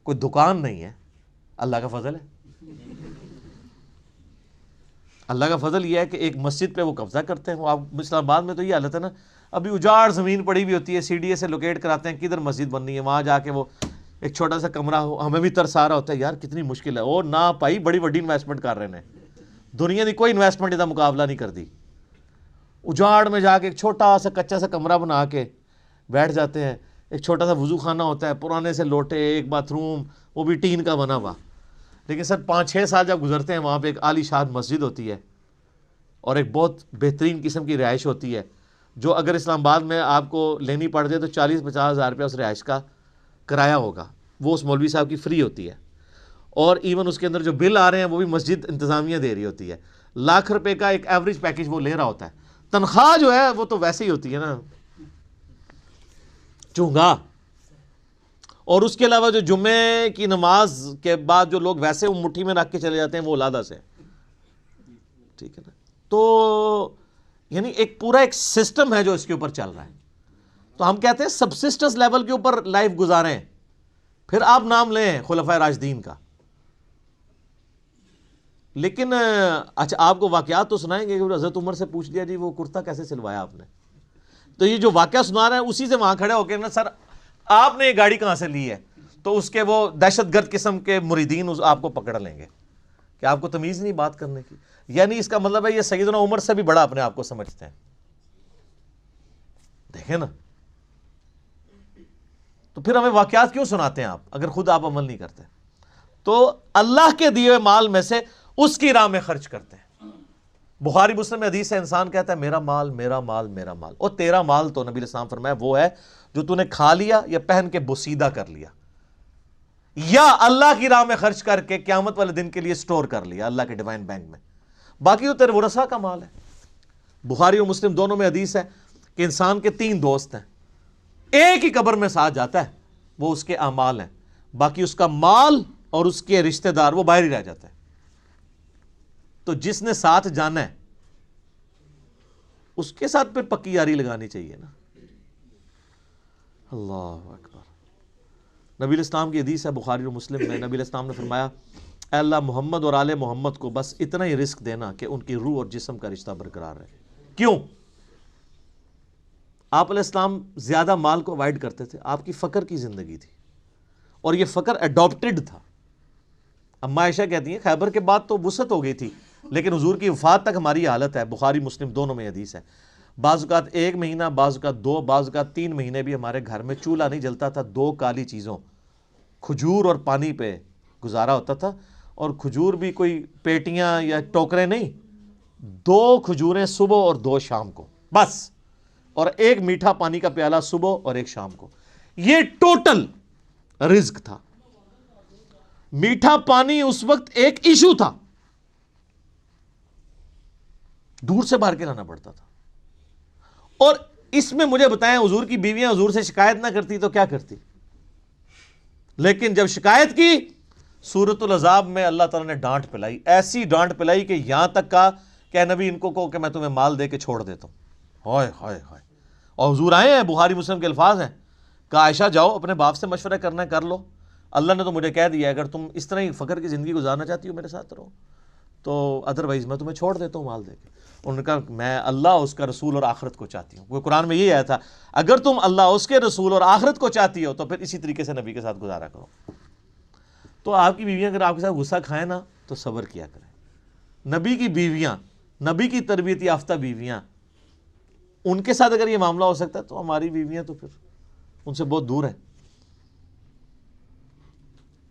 کوئی دکان نہیں ہے۔ اللہ کا فضل ہے، اللہ کا فضل یہ ہے کہ ایک مسجد پہ وہ قبضہ کرتے ہیں۔ وہ آپ اسلام آباد میں تو یہ حالت ہے نا، ابھی اجاڑ زمین پڑی ہوئی ہوتی ہے، سی ڈی اے سے لوکیٹ کراتے ہیں کدھر مسجد بننی ہے، وہاں جا کے وہ ایک چھوٹا سا کمرہ ہو، ہمیں بھی ترس آ رہا ہوتا ہے یار کتنی مشکل ہے، اور نہ پائی بڑی وڈی انویسٹمنٹ کر رہے ہیں، دنیا کی کوئی انویسٹمنٹ کا مقابلہ نہیں کر دی۔ اجاڑ میں جا کے ایک چھوٹا سا کچا سا کمرہ بنا کے بیٹھ جاتے ہیں، ایک چھوٹا سا وضو خانہ ہوتا ہے، پرانے سے لوٹے، ایک باتھ روم، وہ بھی ٹین کا بنا ہوا۔ لیکن سر 5-6 سال جب گزرتے ہیں وہاں پہ ایک عالی شان مسجد ہوتی ہے اور ایک بہت بہترین قسم کی رہائش ہوتی ہے، جو اگر اسلام آباد میں آپ کو لینی پڑ جائے تو 40-50 ہزار روپیہ اس رہائش کا کرایہ ہوگا، وہ اس مولوی صاحب کی فری ہوتی ہے، اور ایون اس کے اندر جو بل آ رہے ہیں وہ بھی مسجد انتظامیہ دے رہی ہوتی ہے۔ لاکھ روپے کا ایک ایوریج پیکج وہ لے رہا ہوتا ہے، تنخواہ جو ہے وہ تو ویسے ہی ہوتی ہے نا چونگا۔ اور اس کے علاوہ جو جمعے کی نماز کے بعد جو لوگ ویسے مٹھی میں رکھ کے چلے جاتے ہیں وہ علادہ سے، ٹھیک ہے نا۔ تو یعنی ایک پورا ایک سسٹم ہے جو اس کے اوپر چل رہا ہے۔ تو ہم کہتے ہیں سبسسٹنس لیول کے اوپر لائف گزاریں، پھر آپ نام لیں خلفائے راشدین کا۔ لیکن اچھا آپ کو واقعات تو سنائیں گے کہ حضرت عمر سے پوچھ لیا جی وہ کرتا کیسے سلوایا آپ نے، تو یہ جو واقعہ سنا رہے ہیں اسی سے وہاں کھڑے ہو کے نا سر آپ نے یہ گاڑی کہاں سے لی ہے، تو اس کے وہ دہشت گرد قسم کے مریدین آپ کو پکڑ لیں گے کہ آپ کو تمیز نہیں بات کرنے کی، یعنی اس کا مطلب ہے یہ سیدنا عمر سے بھی بڑا اپنے آپ کو سمجھتے ہیں۔ دیکھیں نا، تو پھر ہمیں واقعات کیوں سناتے ہیں آپ اگر خود آپ عمل نہیں کرتے؟ تو اللہ کے دیے ہوئے مال میں سے اس کی راہ میں خرچ کرتے ہیں۔ بخاری مسلم میں حدیث ہے، انسان کہتا ہے میرا مال میرا مال میرا مال، اور تیرا مال تو نبی علیہ السلام فرمایا وہ ہے جو تو نے کھا لیا یا پہن کے بوسیدہ کر لیا یا اللہ کی راہ میں خرچ کر کے قیامت والے دن کے لیے سٹور کر لیا اللہ کے ڈیوائن بینک میں، باقی تو تیرے ورثہ کا مال ہے۔ بخاری اور مسلم دونوں میں حدیث ہے کہ انسان کے 3 دوست ہیں، ایک ہی قبر میں ساتھ جاتا ہے، وہ اس کے اعمال ہیں، باقی اس کا مال اور اس کے رشتہ دار وہ باہر ہی رہ جاتا ہے۔ تو جس نے ساتھ جانا ہے اس کے ساتھ پھر پکی یاری لگانی چاہیے نا۔ اللہ اکبر۔ نبی علیہ السلام کی حدیث ہے بخاری اور مسلم میں، نبی علیہ السلام نے فرمایا اے اللہ محمد اور آل محمد کو بس اتنا ہی رزق دینا کہ ان کی روح اور جسم کا رشتہ برقرار رہے۔ کیوں؟ آپ علیہ السلام زیادہ مال کو اوائڈ کرتے تھے، آپ کی فقر کی زندگی تھی، اور یہ فقر اڈاپٹڈ تھا۔ اما عائشہ کہتی ہیں خیبر کے بعد تو وسعت ہو گئی تھی، لیکن حضور کی وفات تک ہماری حالت ہے، بخاری مسلم دونوں میں حدیث ہے، بعض اوقات 1 مہینہ، بعض اوقات 2، بعض اوقات 3 مہینے بھی ہمارے گھر میں چولہا نہیں جلتا تھا، 2 کالی چیزوں، کھجور اور پانی پہ گزارا ہوتا تھا، اور کھجور بھی کوئی پیٹیاں یا ٹوکرے نہیں، 2 کھجوریں صبح اور 2 شام کو بس، اور 1 میٹھا پانی کا پیالہ صبح اور 1 شام کو، یہ ٹوٹل رزق تھا۔ میٹھا پانی اس وقت ایک ایشو تھا، دور سے بھر کے لانا پڑتا تھا۔ اور اس میں مجھے بتائیں، حضور کی بیویاں حضور سے شکایت نہ کرتی تو کیا کرتی؟ لیکن جب شکایت کی، سورۃ العذاب میں اللہ تعالیٰ نے ڈانٹ پلائی، ایسی ڈانٹ پلائی کہ یہاں تک کہا کہ اے نبی ان کو کہو کہ میں تمہیں مال دے کے چھوڑ دیتا ہوں۔ ہائے ہائے ہائے! اور حضور آئے ہیں، بخاری مسلم کے الفاظ ہیں، کہ عائشہ جاؤ اپنے باپ سے مشورہ کرنا ہے کر لو، اللہ نے تو مجھے کہہ دیا اگر تم اس طرح ہی فقر کی زندگی گزارنا چاہتی ہو میرے ساتھ رہو، تو ادروائز میں تمہیں چھوڑ دیتا ہوں مال دے کے۔ انہوں نے کہا میں اللہ، اس کا رسول اور آخرت کو چاہتی ہوں۔ وہ قرآن میں یہ آیا تھا، اگر تم اللہ، اس کے رسول اور آخرت کو چاہتی ہو تو پھر اسی طریقے سے نبی کے ساتھ گزارا کرو۔ تو آپ کی بیویاں اگر آپ کے ساتھ غصہ کھائیں نا تو صبر کیا کریں۔ نبی کی بیویاں، نبی کی تربیت یافتہ بیویاں، ان کے ساتھ اگر یہ معاملہ ہو سکتا ہے تو ہماری بیویاں تو پھر ان سے بہت دور ہیں۔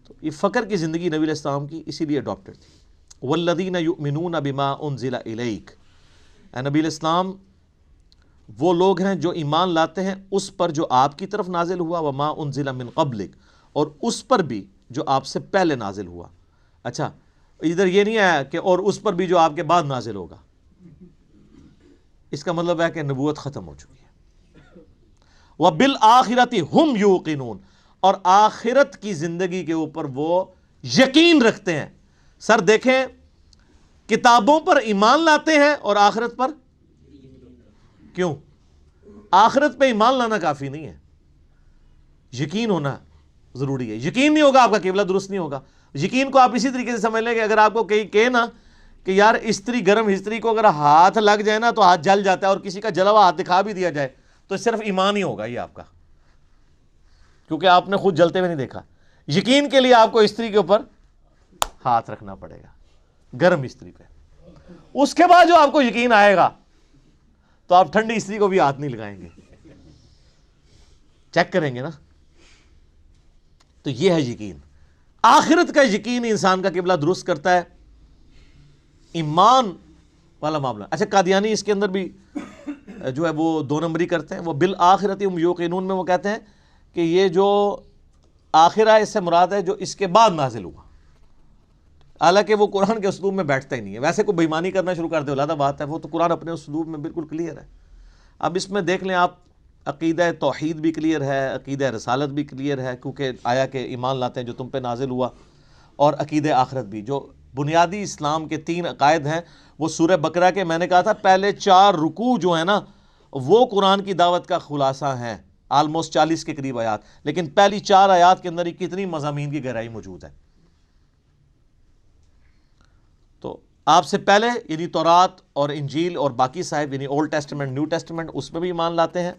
تو یہ فقر کی زندگی نبی علیہ السلام کی اسی لیے اڈاپٹڈ تھی۔ والذین یؤمنون بما انزل الیک، اے نبی علیہ السلام وہ لوگ ہیں جو ایمان لاتے ہیں اس پر جو آپ کی طرف نازل ہوا، وما انزل من قبلک، اور اس پر بھی جو آپ سے پہلے نازل ہوا۔ اچھا، ادھر یہ نہیں آیا کہ اور اس پر بھی جو آپ کے بعد نازل ہوگا، اس کا مطلب ہے کہ نبوت ختم ہو چکی ہے۔ وَبِالْآخِرَةِ هُمْ يُوقِنُونَ، اور آخرت کی زندگی کے اوپر وہ یقین رکھتے ہیں۔ سر دیکھیں، کتابوں پر ایمان لاتے ہیں اور آخرت پر کیوں؟ آخرت پہ ایمان لانا کافی نہیں ہے، یقین ہونا ضروری ہے۔ یقین نہیں ہوگا آپ کا قبلہ درست نہیں ہوگا۔ یقین کو آپ اسی طریقے سے سمجھ لیں کہ اگر آپ کو کہیں نا کہ یار استری، گرم استری کو اگر ہاتھ لگ جائے نا تو ہاتھ جل جاتا ہے، اور کسی کا جلا ہوا ہاتھ دکھا بھی دیا جائے تو صرف ایمان ہی ہوگا یہ آپ کا، کیونکہ آپ نے خود جلتے ہوئے نہیں دیکھا۔ یقین کے لیے آپ کو استری کے اوپر ہاتھ رکھنا پڑے گا، گرم استری پہ۔ اس کے بعد جو آپ کو یقین آئے گا تو آپ ٹھنڈی استری کو بھی ہاتھ نہیں لگائیں گے، چیک کریں گے نا۔ تو یہ ہے یقین، آخرت کا یقین انسان کا قبلہ درست کرتا ہے، ایمان والا معاملہ۔ اچھا، قادیانی اس کے اندر بھی جو ہے وہ 2 نمبری کرتے ہیں۔ وہ بالآخرۃ ہم یوقنون میں وہ کہتے ہیں کہ یہ جو آخرہ اس سے مراد ہے جو اس کے بعد نازل ہوا، حالانکہ وہ قرآن کے اسلوب میں بیٹھتا ہی نہیں ہے۔ ویسے کوئی بےایمانی کرنا شروع کر دے علیحدہ بات ہے، وہ تو قرآن اپنے اسلوب میں بالکل کلیئر ہے۔ اب اس میں دیکھ لیں آپ، عقیدہ توحید بھی کلیئر ہے، عقیدہ رسالت بھی کلیئر ہے، کیونکہ آیا کہ ایمان لاتے ہیں جو تم پہ نازل ہوا، اور عقیدہ آخرت بھی۔ جو بنیادی اسلام کے 3 عقائد ہیں وہ سورہ بقرہ کے، میں نے کہا تھا پہلے 4 رکوع جو ہیں نا وہ قرآن کی دعوت کا خلاصہ ہیں، آلموسٹ 40 کے قریب آیات، لیکن پہلی 4 آیات کے اندر ہی کتنی مضامین کی گہرائی موجود ہے۔ تو آپ سے پہلے یعنی تورات اور انجیل اور باقی صاحب یعنی اولڈ ٹیسٹمنٹ، نیو ٹیسٹمنٹ، اس میں بھی ایمان لاتے ہیں،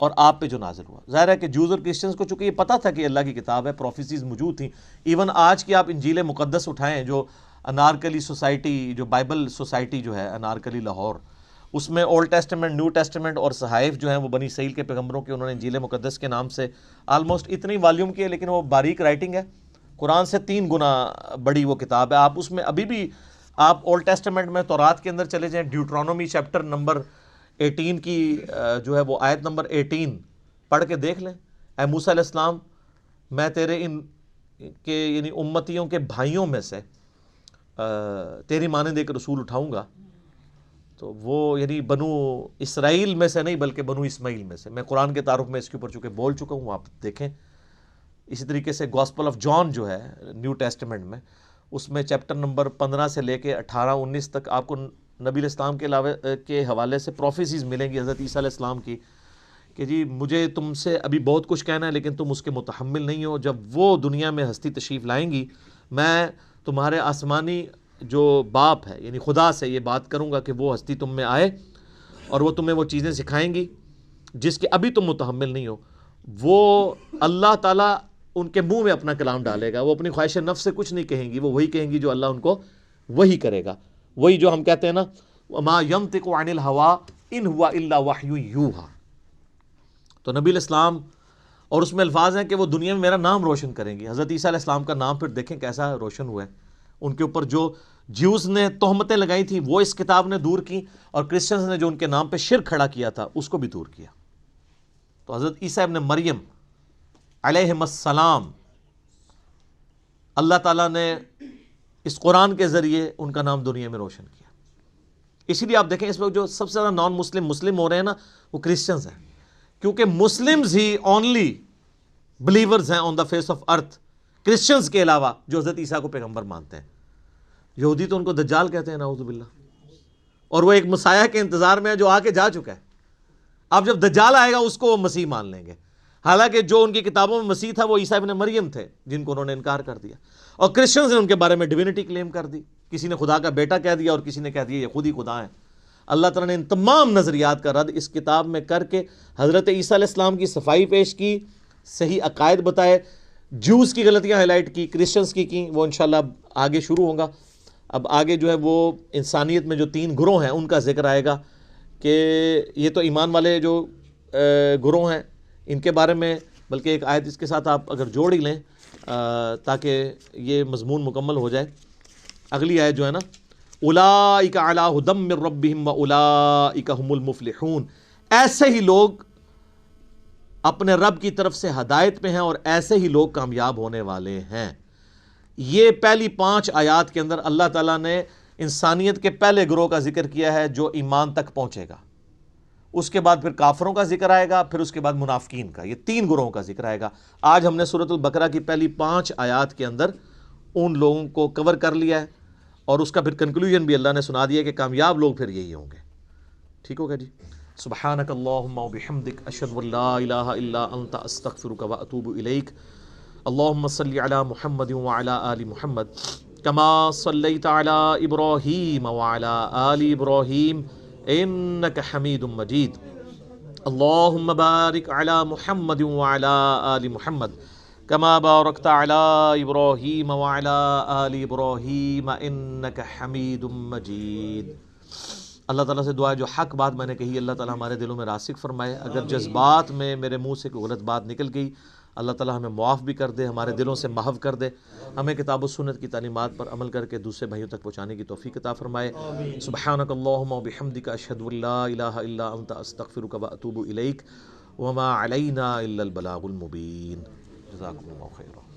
اور آپ پہ جو نازل ہوا۔ ظاہر ہے کہ جوز اور کرسچنز کو چونکہ یہ پتہ تھا کہ اللہ کی کتاب ہے، پروفیسیز موجود تھیں۔ ایون آج کی آپ انجیل مقدس اٹھائیں، جو انارکلی سوسائٹی، جو بائبل سوسائٹی جو ہے انارکلی لاہور، اس میں اولڈ ٹیسٹمنٹ، نیو ٹیسٹمنٹ اور صحائف جو ہیں وہ بنی اسرائیل کے پیغمبروں کے، انہوں نے انجیل مقدس کے نام سے آلموسٹ اتنی والیوم کی ہے، لیکن وہ باریک رائٹنگ ہے، قرآن سے 3 گنا بڑی وہ کتاب ہے۔ آپ اس میں ابھی بھی آپ اولڈ ٹیسٹمنٹ میں تورات کے اندر چلے جائیں، ڈیوٹرانومی چیپٹر نمبر 18 کی جو ہے وہ آیت نمبر 18 پڑھ کے دیکھ لیں۔ اے موسیٰ علیہ السلام، میں تیرے ان کے یعنی امتیوں کے بھائیوں میں سے تیری مانند ایک رسول اٹھاؤں گا، تو وہ یعنی بنو اسرائیل میں سے نہیں بلکہ بنو اسماعیل میں سے۔ میں قرآن کے تعارف میں اس کے اوپر چونکہ بول چکا ہوں، آپ دیکھیں۔ اسی طریقے سے گاسپل آف جان جو ہے نیو ٹیسٹمنٹ میں، اس میں چیپٹر نمبر 15 سے لے کے 18-19 تک آپ کو نبی علیہ السلام کے علاوہ کے حوالے سے پروفیسیز ملیں گی حضرت عیسیٰ علیہ السلام کی، کہ جی مجھے تم سے ابھی بہت کچھ کہنا ہے لیکن تم اس کے متحمل نہیں ہو۔ جب وہ دنیا میں ہستی تشریف لائیں گی، میں تمہارے آسمانی جو باپ ہے یعنی خدا سے یہ بات کروں گا کہ وہ ہستی تم میں آئے اور وہ تمہیں وہ چیزیں سکھائیں گی جس کے ابھی تم متحمل نہیں ہو، وہ اللہ تعالیٰ ان کے منہ میں اپنا کلام ڈالے گا. وہ اپنی خواہش نفس سے کچھ نہیں کہیں گی، وہ وہی کہیں گی جو اللہ ان کو وہی کرے گا. وہی جو ہم کہتے ہیں نا وَمَا يَنطِقُ عَنِ الْهَوَىٰ إِنْ هُوَ إِلَّا وَحْيٌ يُوحَىٰ. تو نبی علیہ السلام، اور اس میں الفاظ ہیں کہ وہ دنیا میں میرا نام روشن کریں گی. حضرت عیسیٰ علیہ السلام کا نام پھر دیکھیں کیسا روشن ہوا ہے. ان کے اوپر جو جیوز نے تہمتیں لگائی تھیں وہ اس کتاب نے دور کی، اور کرسچنز نے جو ان کے نام پہ شرک کھڑا کیا تھا اس کو بھی دور کیا. تو حضرت عیسیٰ ابن مریم علیہ السلام، اللہ تعالیٰ نے اس قرآن کے ذریعے ان کا نام دنیا میں روشن کیا. اسی لیے آپ دیکھیں اس وقت جو سب سے زیادہ نان مسلم ہو رہے ہیں نا وہ کرسچنز ہیں، کیونکہ مسلمز ہی اونلی بلیورز ہیں on the face of earth, Christians کے علاوہ جو حضرت عیسیٰ کو پیغمبر مانتے ہیں. یہودی تو ان کو دجال کہتے ہیں نعوذ باللہ، اور وہ ایک مسیح کے انتظار میں ہے جو آ کے جا چکا ہے. اب جب دجال آئے گا اس کو وہ مسیح مان لیں گے، حالانکہ جو ان کی کتابوں میں مسیح تھا وہ عیسیٰ ابن مریم تھے جن کو انہوں نے انکار کر دیا. اور کرسچنز نے ان کے بارے میں ڈیوینٹی کلیم کر دی، کسی نے خدا کا بیٹا کہہ دیا اور کسی نے کہہ دیا یہ خود ہی خدا ہیں. اللہ تعالیٰ نے ان تمام نظریات کا رد اس کتاب میں کر کے حضرت عیسیٰ علیہ السلام کی صفائی پیش کی، صحیح عقائد بتائے، جوز کی غلطیاں ہائی لائٹ کی، کرسچنز کی وہ انشاءاللہ آگے شروع ہوں گا. اب آگے جو ہے وہ انسانیت میں جو 3 گروہ ہیں ان کا ذکر آئے گا، کہ یہ تو ایمان والے جو گروہ ہیں ان کے بارے میں، بلکہ ایک آیت اس کے ساتھ آپ اگر جوڑ ہی لیں تاکہ یہ مضمون مکمل ہو جائے. اگلی آیت جو ہے نا اولئک علی ھدی من ربہم واولئک ھم المفلحون، ایسے ہی لوگ اپنے رب کی طرف سے ہدایت پہ ہیں اور ایسے ہی لوگ کامیاب ہونے والے ہیں. یہ پہلی 5 آیات کے اندر اللہ تعالیٰ نے انسانیت کے پہلے گروہ کا ذکر کیا ہے جو ایمان تک پہنچے گا. اس کے بعد پھر کافروں کا ذکر آئے گا، پھر اس کے بعد منافقین کا. یہ 3 گروہوں کا ذکر آئے گا. آج ہم نے سورۃ البقرہ کی پہلی 5 آیات کے اندر ان لوگوں کو کور کر لیا ہے، اور اس کا پھر کنکلوژن بھی اللہ نے سنا دیا کہ کامیاب لوگ پھر یہی ہوں گے. ٹھیک ہوگا جی. سبحانک اللہم وبحمدک اشہد ان لا الہ الا انت استغفرک واتوب الیک. اللہم صلی علی محمد وعلی آل محمد کما صلیت علی ابراہیم وعلی آل ابراہیم انک حمید مجید. اللہم بارک علی محمد وعلی آل محمد کما بارکت علی ابراہیم وعلی آل ابراہیم انک حمید مجید. اللہ تعالیٰ سے دعا ہے جو حق بات میں نے کہی اللہ تعالیٰ ہمارے دلوں میں راسخ فرمائے. اگر جذبات میں میرے منہ سے کوئی غلط بات نکل گئی اللہ تعالیٰ ہمیں معاف بھی کر دے، ہمارے دلوں سے محو کر دے، ہمیں کتاب و سنت کی تعلیمات پر عمل کر کے دوسرے بھائیوں تک پہنچانے کی توفیق عطا فرمائے. سبحانک اللہم وبحمدک اشہد ان لا الہ الا انت استغفرک واتوب الیک وما علینا الا البلاغ المبین. جزاکم اللہ خیرا.